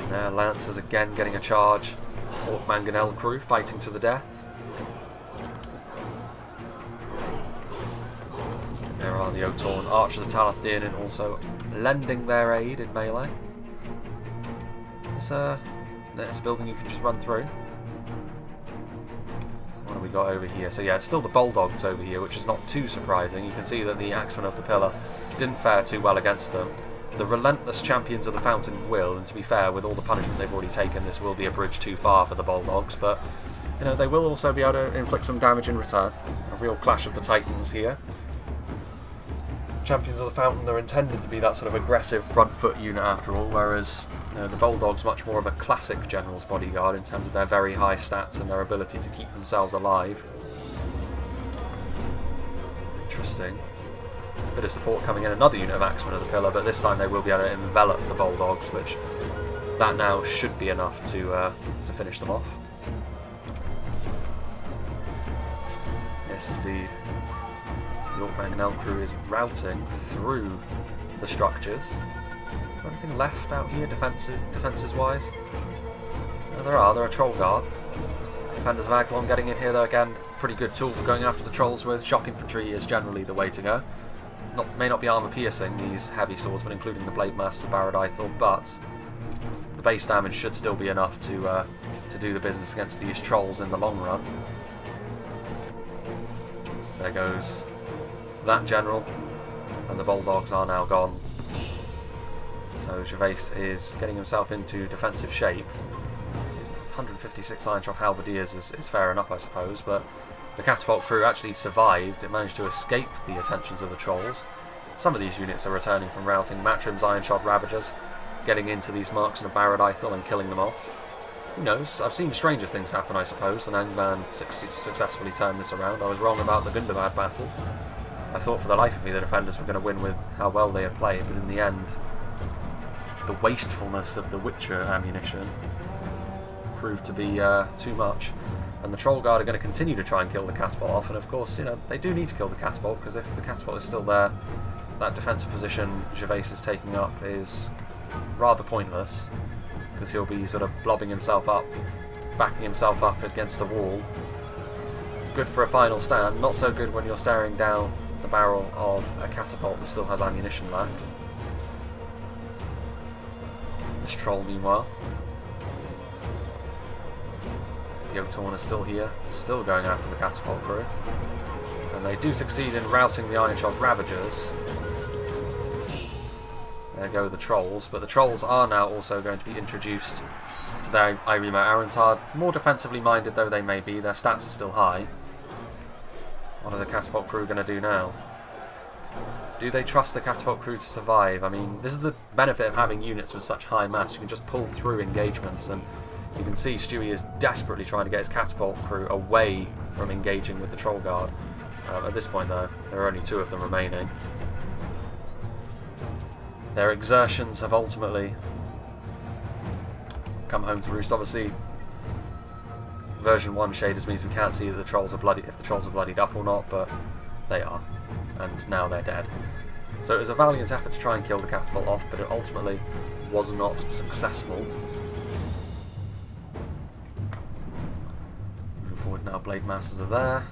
There, Lancers again getting a charge. Orc Mangonel crew fighting to the death. There are the Otorn Archers of Talath Dearnin also lending their aid in melee. There's a building you can just run through. we got over here? So yeah, it's still the Bulldogs over here, which is not too surprising. You can see that the Axemen of the Pillar didn't fare too well against them. The relentless Champions of the Fountain will, and to be fair, with all the punishment they've already taken, this will be a bridge too far for the Bulldogs, but you know, they will also be able to inflict some damage in return. A real clash of the Titans here. Champions of the Fountain are intended to be that sort of aggressive front foot unit after all, whereas you know, the Bulldog's much more of a classic General's Bodyguard in terms of their very high stats and their ability to keep themselves alive. Interesting. Bit of support coming in, another unit of Axemen of the Pillar, but this time they will be able to envelop the Bulldogs, which that now should be enough to finish them off. Yes, indeed. The Orc Mangonel crew is routing through the structures. Is there anything left out here defences-wise? No, there are Troll Guard. Defenders of Aglon getting in here though, again, pretty good tool for going after the trolls with. Shock Infantry is generally the way to go. May not be armour piercing, these heavy swords, but including the Blade Master Baradithal, but the base damage should still be enough to do the business against these trolls in the long run. There goes that general, and the Bulldogs are now gone. So Gervais is getting himself into defensive shape. 156 Iron Shot Halberdiers is fair enough, I suppose, but the catapult crew actually survived. It managed to escape the attentions of the trolls. Some of these units are returning from routing. Matrim's Iron Shot Ravagers getting into these marksmen of Baradithal and killing them off. Who knows? I've seen stranger things happen, I suppose, and Angband successfully turned this around. I was wrong about the Gundabad battle. I thought for the life of me the defenders were going to win with how well they had played, but in the end, the wastefulness of the Witcher ammunition proved to be too much. And the Troll Guard are going to continue to try and kill the catapult off, and of course, you know, they do need to kill the catapult, because if the catapult is still there, that defensive position Gervais is taking up is rather pointless, because he'll be sort of blobbing himself up, backing himself up against a wall. Good for a final stand, not so good when you're staring down the barrel of a catapult that still has ammunition left. This troll, meanwhile, the Otorn is still here, still going after the catapult crew, and they do succeed in routing the Iron Shot Ravagers. There go the trolls, but the trolls are now also going to be introduced to their Irimo Arentard. More defensively minded though they may be, their stats are still high. What are the catapult crew going to do now? Do they trust the catapult crew to survive? I mean, this is the benefit of having units with such high mass. You can just pull through engagements, and you can see Stewie is desperately trying to get his catapult crew away from engaging with the Troll Guard. At this point though, there are only 2 of them remaining. Their exertions have ultimately come home to roost. Obviously, version 1 shaders means we can't see that the trolls are if the trolls are bloodied up or not, but they are, and now they're dead. So it was a valiant effort to try and kill the catapult off, but it ultimately was not successful. Moving forward now, Blade Masters are there.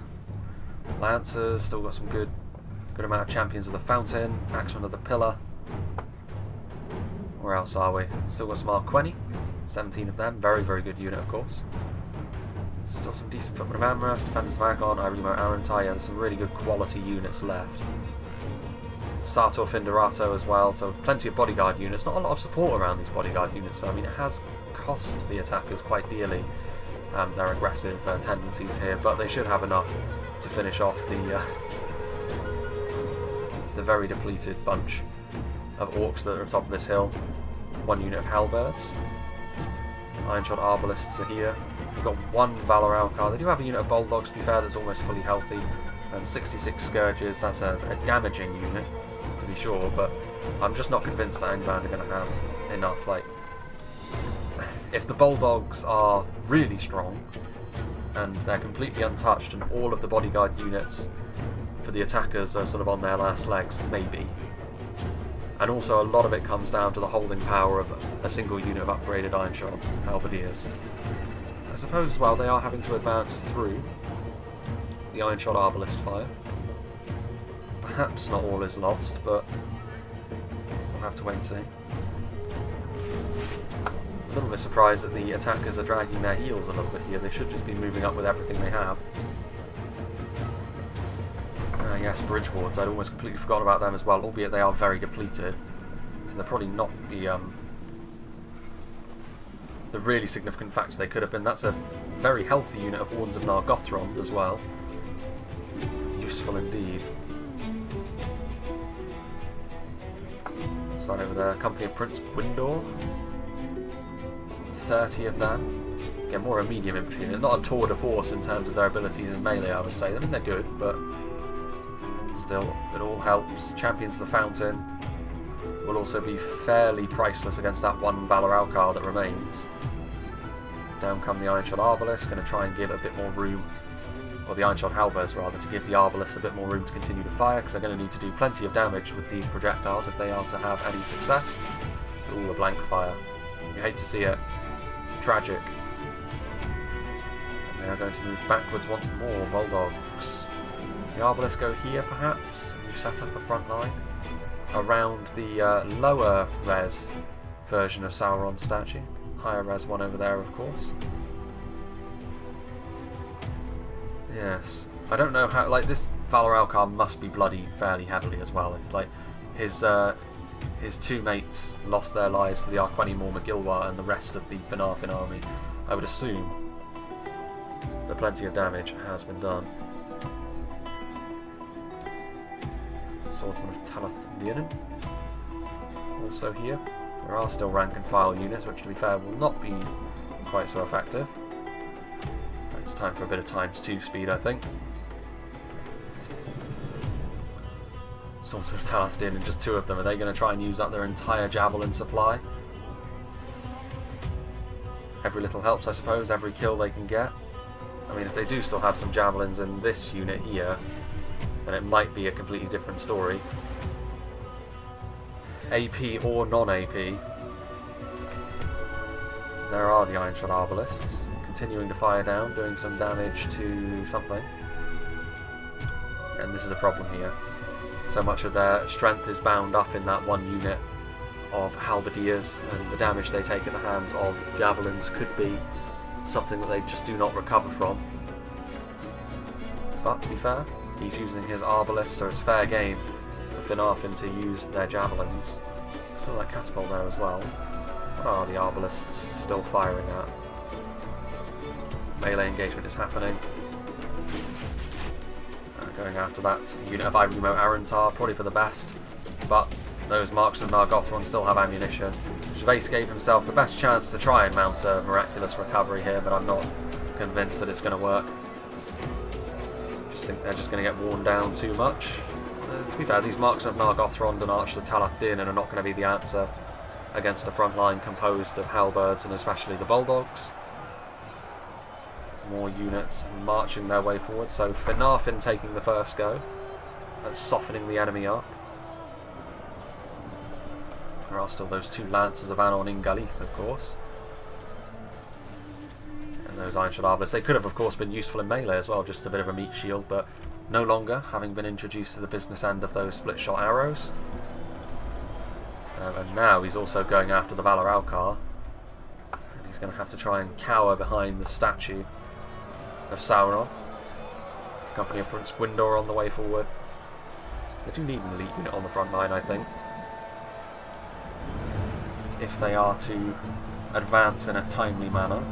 Lancers, still got some good amount of Champions of the Fountain, Axemen of the Pillar. Where else are we? Still got some Arqueni, 17 of them, very good unit of course. Still some decent footmen of Amras, Defenders of Aglon, Irimo Arentai, and some really good quality units left. Sartor Finderato as well, so plenty of bodyguard units. Not a lot of support around these bodyguard units, so I mean it has cost the attackers quite dearly their aggressive tendencies here, but they should have enough to finish off the very depleted bunch of orcs that are atop of this hill. 1 unit of halberds. Iron Shot Arbalists are here. We've got 1 Valor Alcar. They do have a unit of Bulldogs, to be fair, that's almost fully healthy. And 66 Scourges, that's a damaging unit, to be sure, but I'm just not convinced that Angband are going to have enough. Like, if the Bulldogs are really strong, and they're completely untouched, and all of the bodyguard units for the attackers are sort of on their last legs, maybe. And also a lot of it comes down to the holding power of a single unit of upgraded Iron Shot Halberdiers. I suppose as well they are having to advance through the Iron Shot Arbalist fire. Perhaps not all is lost, but we'll have to wait and see. A little bit surprised that the attackers are dragging their heels a little bit here. They should just be moving up with everything they have. Yes, bridge wards. I'd almost completely forgotten about them as well, albeit they are very depleted. So they're probably not the really significant factor they could have been. That's a very healthy unit of Wardens of Nargothrond as well. Useful indeed. Start over there. Company of Prince Gwindor. 30 of them. Again, more a medium infantry unit. Not a tour de force in terms of their abilities in melee, I would say. I mean, they're good, but still, it all helps. Champions of the Fountain will also be fairly priceless against that one Valor Alcar that remains. Down come the Iron Shod Arbalists, going to try and give a bit more room, or the Iron Shod Halberds rather, to give the Arbalists a bit more room to continue to fire, because they're going to need to do plenty of damage with these projectiles if they are to have any success. Ooh, a blank fire. You hate to see it. Tragic. And they are going to move backwards once more. Bulldogs. The Arbalists go here perhaps, and you set up a front line around the lower res version of Sauron's statue. Higher res one over there, of course. Yes. I don't know how, like, this Valor Alcar must be bloodied fairly heavily as well. If, like, his two mates lost their lives to the Arqueni Mor Magilwa and the rest of the Finarfin army, I would assume that plenty of damage has been done. Swordsman of Talath-Dinin also here. There are still rank and file units, which to be fair will not be quite so effective. It's time for a bit of ×2 speed, I think. Swordsman of Talath-Dinin, just 2 of them. Are they going to try and use up their entire javelin supply? Every little helps, I suppose. Every kill they can get. I mean, if they do still have some javelins in this unit here, then it might be a completely different story. AP or non-AP. There are the Iron Shod Arbalists, continuing to fire down, doing some damage to something. And this is a problem here. So much of their strength is bound up in that one unit of halberdiers, and the damage they take at the hands of javelins could be something that they just do not recover from. But to be fair, he's using his Arbalists, so it's fair game for Finarfin to use their javelins. Still that catapult there as well. What are the Arbalists still firing at? Melee engagement is happening. Going after that unit of Ivory Moat Arantar, probably for the best, but those Marksmen of Nargothrond still have ammunition. Gervais gave himself the best chance to try and mount a miraculous recovery here, but I'm not convinced that it's going to work. I just think they're just going to get worn down too much. To be fair, these Marksmen of Nargothrond and Archers of Talath-Dinin are not going to be the answer against a front line composed of halberds and especially the Bulldogs. More units marching their way forward, so Finarfin taking the first go at softening the enemy up. There are still those 2 Lancers of Anon in Galith, of course. And those Iron Shod Arbalists. They could have, of course, been useful in melee as well, just a bit of a meat shield, but no longer, having been introduced to the business end of those split-shot arrows. And now he's also going after the Valor Alcar. And he's going to have to try and cower behind the statue of Sauron. Company of Prince Gwindor on the way forward. They do need an elite unit on the front line, I think, if they are to advance in a timely manner.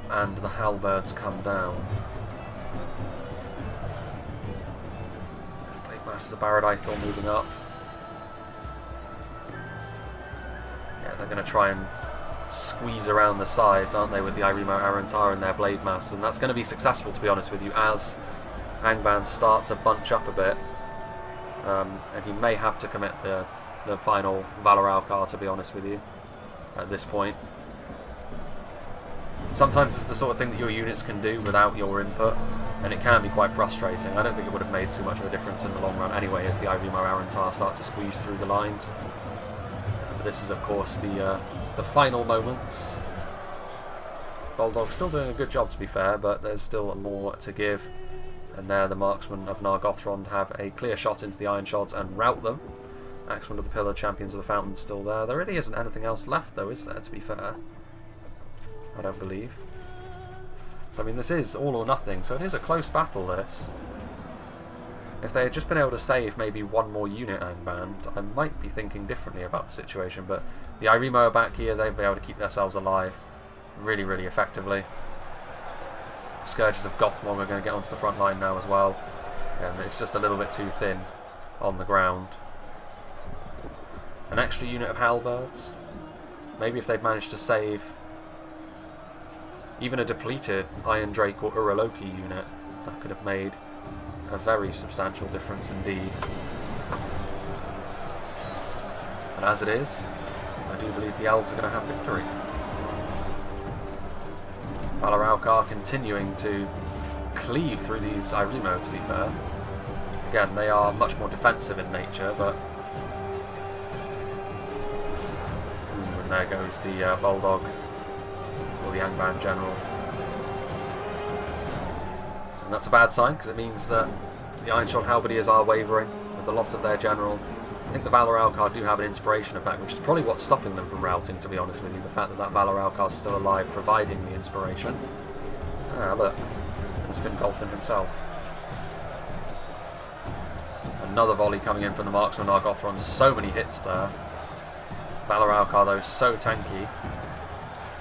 And the halberds come down. Blade Masters of Barad-Ithor moving up. Yeah, they're going to try and squeeze around the sides, aren't they, with the Ivory Moat Arantar and their Blade Masters, and that's going to be successful, to be honest with you, as Angbands start to bunch up a bit. And he may have to commit the final Valor Alcar, to be honest with you, at this point. Sometimes it's the sort of thing that your units can do without your input, and it can be quite frustrating. I don't think it would have made too much of a difference in the long run anyway, as the Ivory Moat Arantar start to squeeze through the lines. But this is, of course, the final moments. Bulldogs still doing a good job, to be fair, but there's still more to give. And there the Marksmen of Nargothrond have a clear shot into the Iron Shods and rout them. Axemen of the Pillar, Champions of the Fountain still there. There really isn't anything else left though, is there, to be fair? I don't believe. So I mean, this is all or nothing, so it is a close battle, this. If they had just been able to save maybe one more unit Angband, I might be thinking differently about the situation, but the Iremo are back here, they'll be able to keep themselves alive really, really effectively. Scourges of Gothmog are going to get onto the front line now as well. And it's just a little bit too thin on the ground. An extra unit of halberds. Maybe if they'd managed to save even a depleted Iron Drake or Uraloki unit, that could have made a very substantial difference indeed. But as it is, I do believe the elves are going to have victory. Valoralkar continuing to cleave through these Iremo, to be fair. Again, they are much more defensive in nature, but... and there goes the Bulldog, or the Angband General. And that's a bad sign, because it means that the Ironshod Halberdiers are wavering with the loss of their general. I think the Valoralkar do have an inspiration effect, which is probably what's stopping them from routing, to be honest with you. The fact that Valoralkar is still alive, providing the inspiration. Ah, look. There's Fingolfin himself. Another volley coming in from the Marksman Nargothrond. So many hits there. Valoralkar, though, so tanky.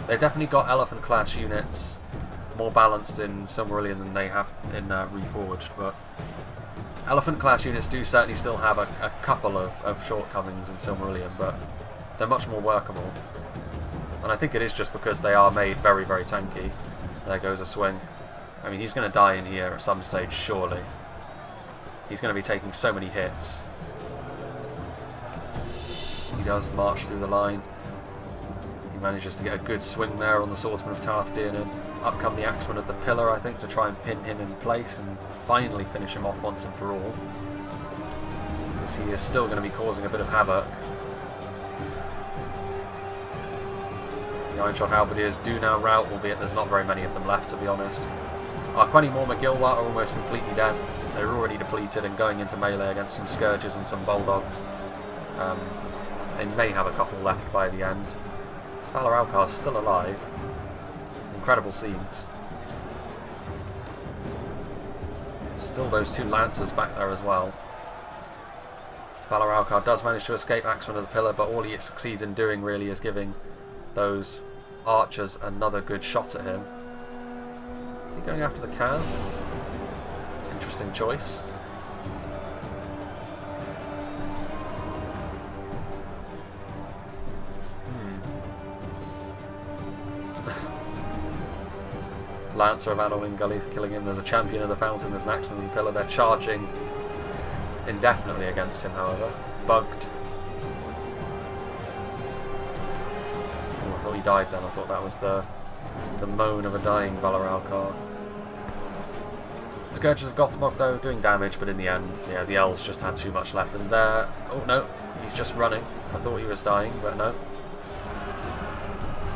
They've definitely got Elephant Clash units more balanced in Silmarillion than they have in Reforged, but Elephant Clash units do certainly still have a couple of shortcomings in Silmarillion, but they're much more workable. And I think it is just because they are made very, very tanky. There goes a swing. I mean, he's going to die in here at some stage, surely. He's going to be taking so many hits. He does march through the line. He manages to get a good swing there on the Swordsman of Taafdin. Up come the Axemen of the Pillar, I think, to try and pin him in place and finally finish him off once and for all. Because he is still going to be causing a bit of havoc. The Ironshod Halberdiers do now rout, albeit there's not very many of them left, to be honest. Our 20 more Magilwa are almost completely dead. They're already depleted and going into melee against some Scourges and some Bulldogs. They may have a couple left by the end. This Valoralkar is still alive. Incredible scenes. Still those two Lancers back there as well. Valoralkar does manage to escape Axemen of the Pillar, but all he succeeds in doing really is giving those archers another good shot at him. Is he going after the can? Interesting choice. Lancer of Anolin Gulith killing him. There's a Champion of the Fountain, there's an Axeman of the Pillar. They're charging indefinitely against him, however. Bugged. Oh, I thought he died then. I thought that was the moan of a dying Valoralkar. Scourges of Gothmog, though, doing damage, but in the end, yeah, the elves just had too much left. And there... oh, no, he's just running. I thought he was dying, but no.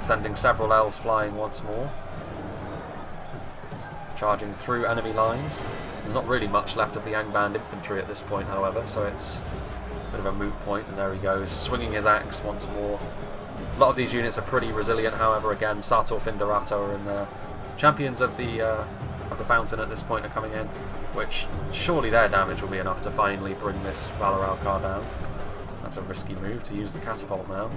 Sending several elves flying once more. Charging through enemy lines. There's not really much left of the Angband infantry at this point, however, so it's a bit of a moot point, and there he goes, swinging his axe once more. A lot of these units are pretty resilient, however, again, Sartor Findarato are in there. Champions of the Fountain at this point are coming in, which surely their damage will be enough to finally bring this Valoralkar down. That's a risky move to use the catapult now.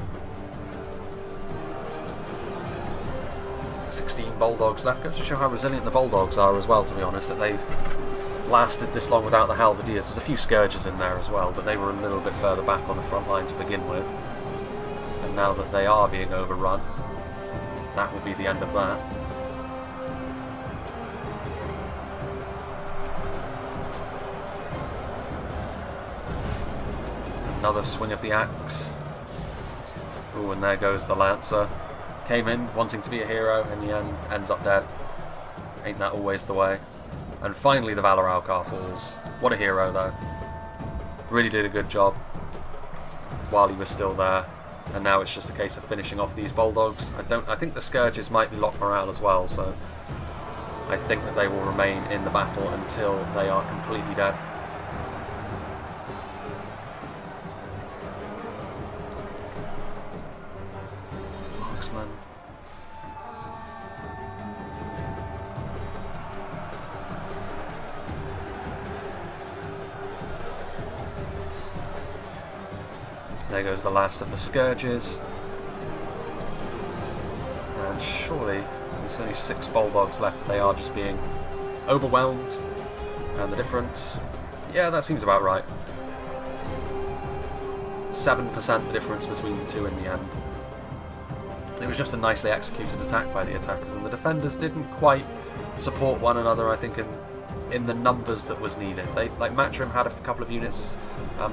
16 Bulldogs left. Goes to show how resilient the Bulldogs are as well, to be honest, that they've lasted this long without the Halberdiers. There's a few Scourges in there as well, but they were a little bit further back on the front line to begin with. And now that they are being overrun, that will be the end of that. Another swing of the axe. Ooh, and there goes the Lancer. Came in wanting to be a hero, in the end ends up dead. Ain't that always the way? And finally the Valoralkar falls. What a hero though. Really did a good job while he was still there. And now it's just a case of finishing off these Bulldogs. I think the Scourges might be locked morale as well, so I think that they will remain in the battle until they are completely dead. There goes the last of the Scourges. And surely there's only 6 Bulldogs left. They are just being overwhelmed. And the difference, yeah, that seems about right. 7% the difference between the two in the end. And it was just a nicely executed attack by the attackers, and the defenders didn't quite support one another, I think, in the numbers that was needed. They, like Matrim had a couple of units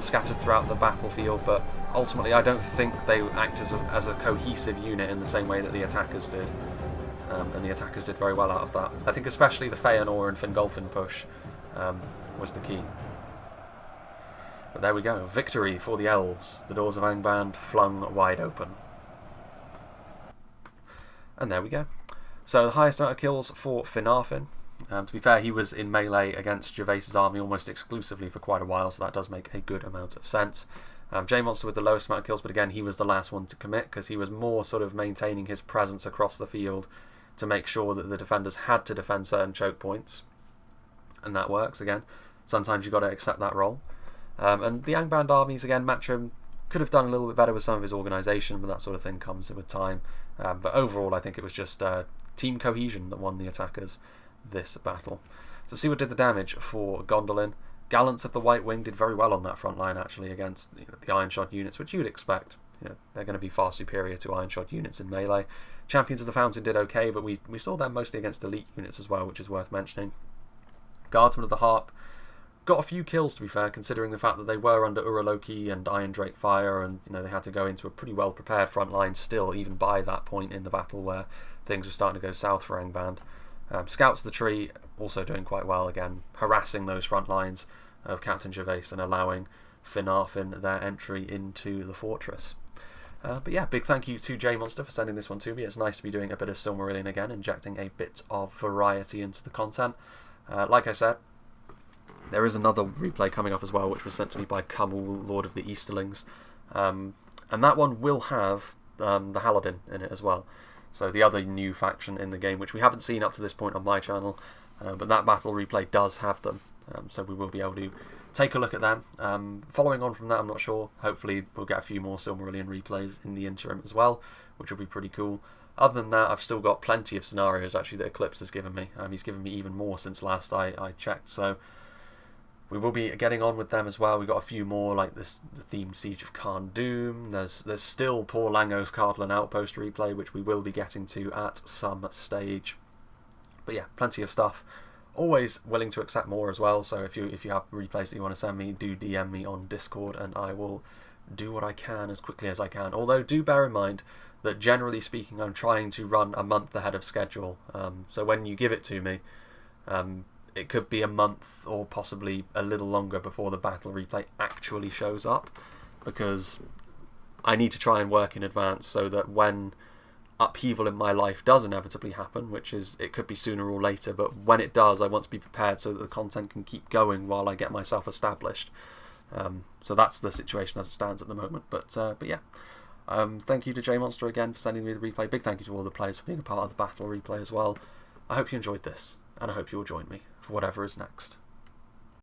scattered throughout the battlefield, but ultimately I don't think they acted as a cohesive unit in the same way that the attackers did. And the attackers did very well out of that. I think especially the Feanor and Fingolfin push was the key. But there we go. Victory for the elves. The doors of Angband flung wide open. And there we go. So the highest amount of kills for Finarfin. To be fair, he was in melee against Gervais' army almost exclusively for quite a while, so that does make a good amount of sense. J-Monster with the lowest amount of kills, but again, he was the last one to commit, because he was more sort of maintaining his presence across the field to make sure that the defenders had to defend certain choke points. And that works, again. Sometimes you've got to accept that role. And the Angband armies, again, Matrim could have done a little bit better with some of his organisation, but that sort of thing comes with time. But overall, I think it was just team cohesion that won the attackers this battle. So see what did the damage for Gondolin. Gallants of the White Wing did very well on that front line, actually, against the Iron Shod units, which you'd expect. They're going to be far superior to Iron Shod units in melee. Champions of the Fountain did okay, but we saw them mostly against elite units as well, which is worth mentioning. Guardsmen of the Harp got a few kills, to be fair, considering the fact that they were under Uraloki and Iron Drake fire, and they had to go into a pretty well prepared front line still, even by that point in the battle where things were starting to go south for Angband. Scouts of the Tree also doing quite well, again, harassing those front lines of Captain Gervais and allowing Finarfin their entry into the fortress. But yeah, big thank you to J-Monster for sending this one to me. It's nice to be doing a bit of Silmarillion again, injecting a bit of variety into the content. Like I said, there is another replay coming up as well, which was sent to me by Cumul, Lord of the Easterlings. And that one will have the Haladin in it as well. So the other new faction in the game, which we haven't seen up to this point on my channel, but that battle replay does have them. So we will be able to take a look at them. Following on from that, I'm not sure. Hopefully we'll get a few more Silmarillion replays in the interim as well, which will be pretty cool. Other than that, I've still got plenty of scenarios actually that Eclipse has given me. He's given me even more since last I checked, so we will be getting on with them as well. We've got a few more, like the themed Siege of Khan Doom. There's still Poor Lango's Cardlin Outpost replay, which we will be getting to at some stage. But yeah, plenty of stuff. Always willing to accept more as well, so if you have replays that you want to send me, do DM me on Discord and I will do what I can as quickly as I can. Although do bear in mind that generally speaking I'm trying to run a month ahead of schedule, so when you give it to me, it could be a month or possibly a little longer before the battle replay actually shows up, because I need to try and work in advance so that when upheaval in my life does inevitably happen, which is, it could be sooner or later, but when it does, I want to be prepared so that the content can keep going while I get myself established. So that's the situation as it stands at the moment. But yeah, thank you to J-Monster again for sending me the replay. Big thank you to all the players for being a part of the battle replay as well. I hope you enjoyed this, and I hope you'll join me for whatever is next.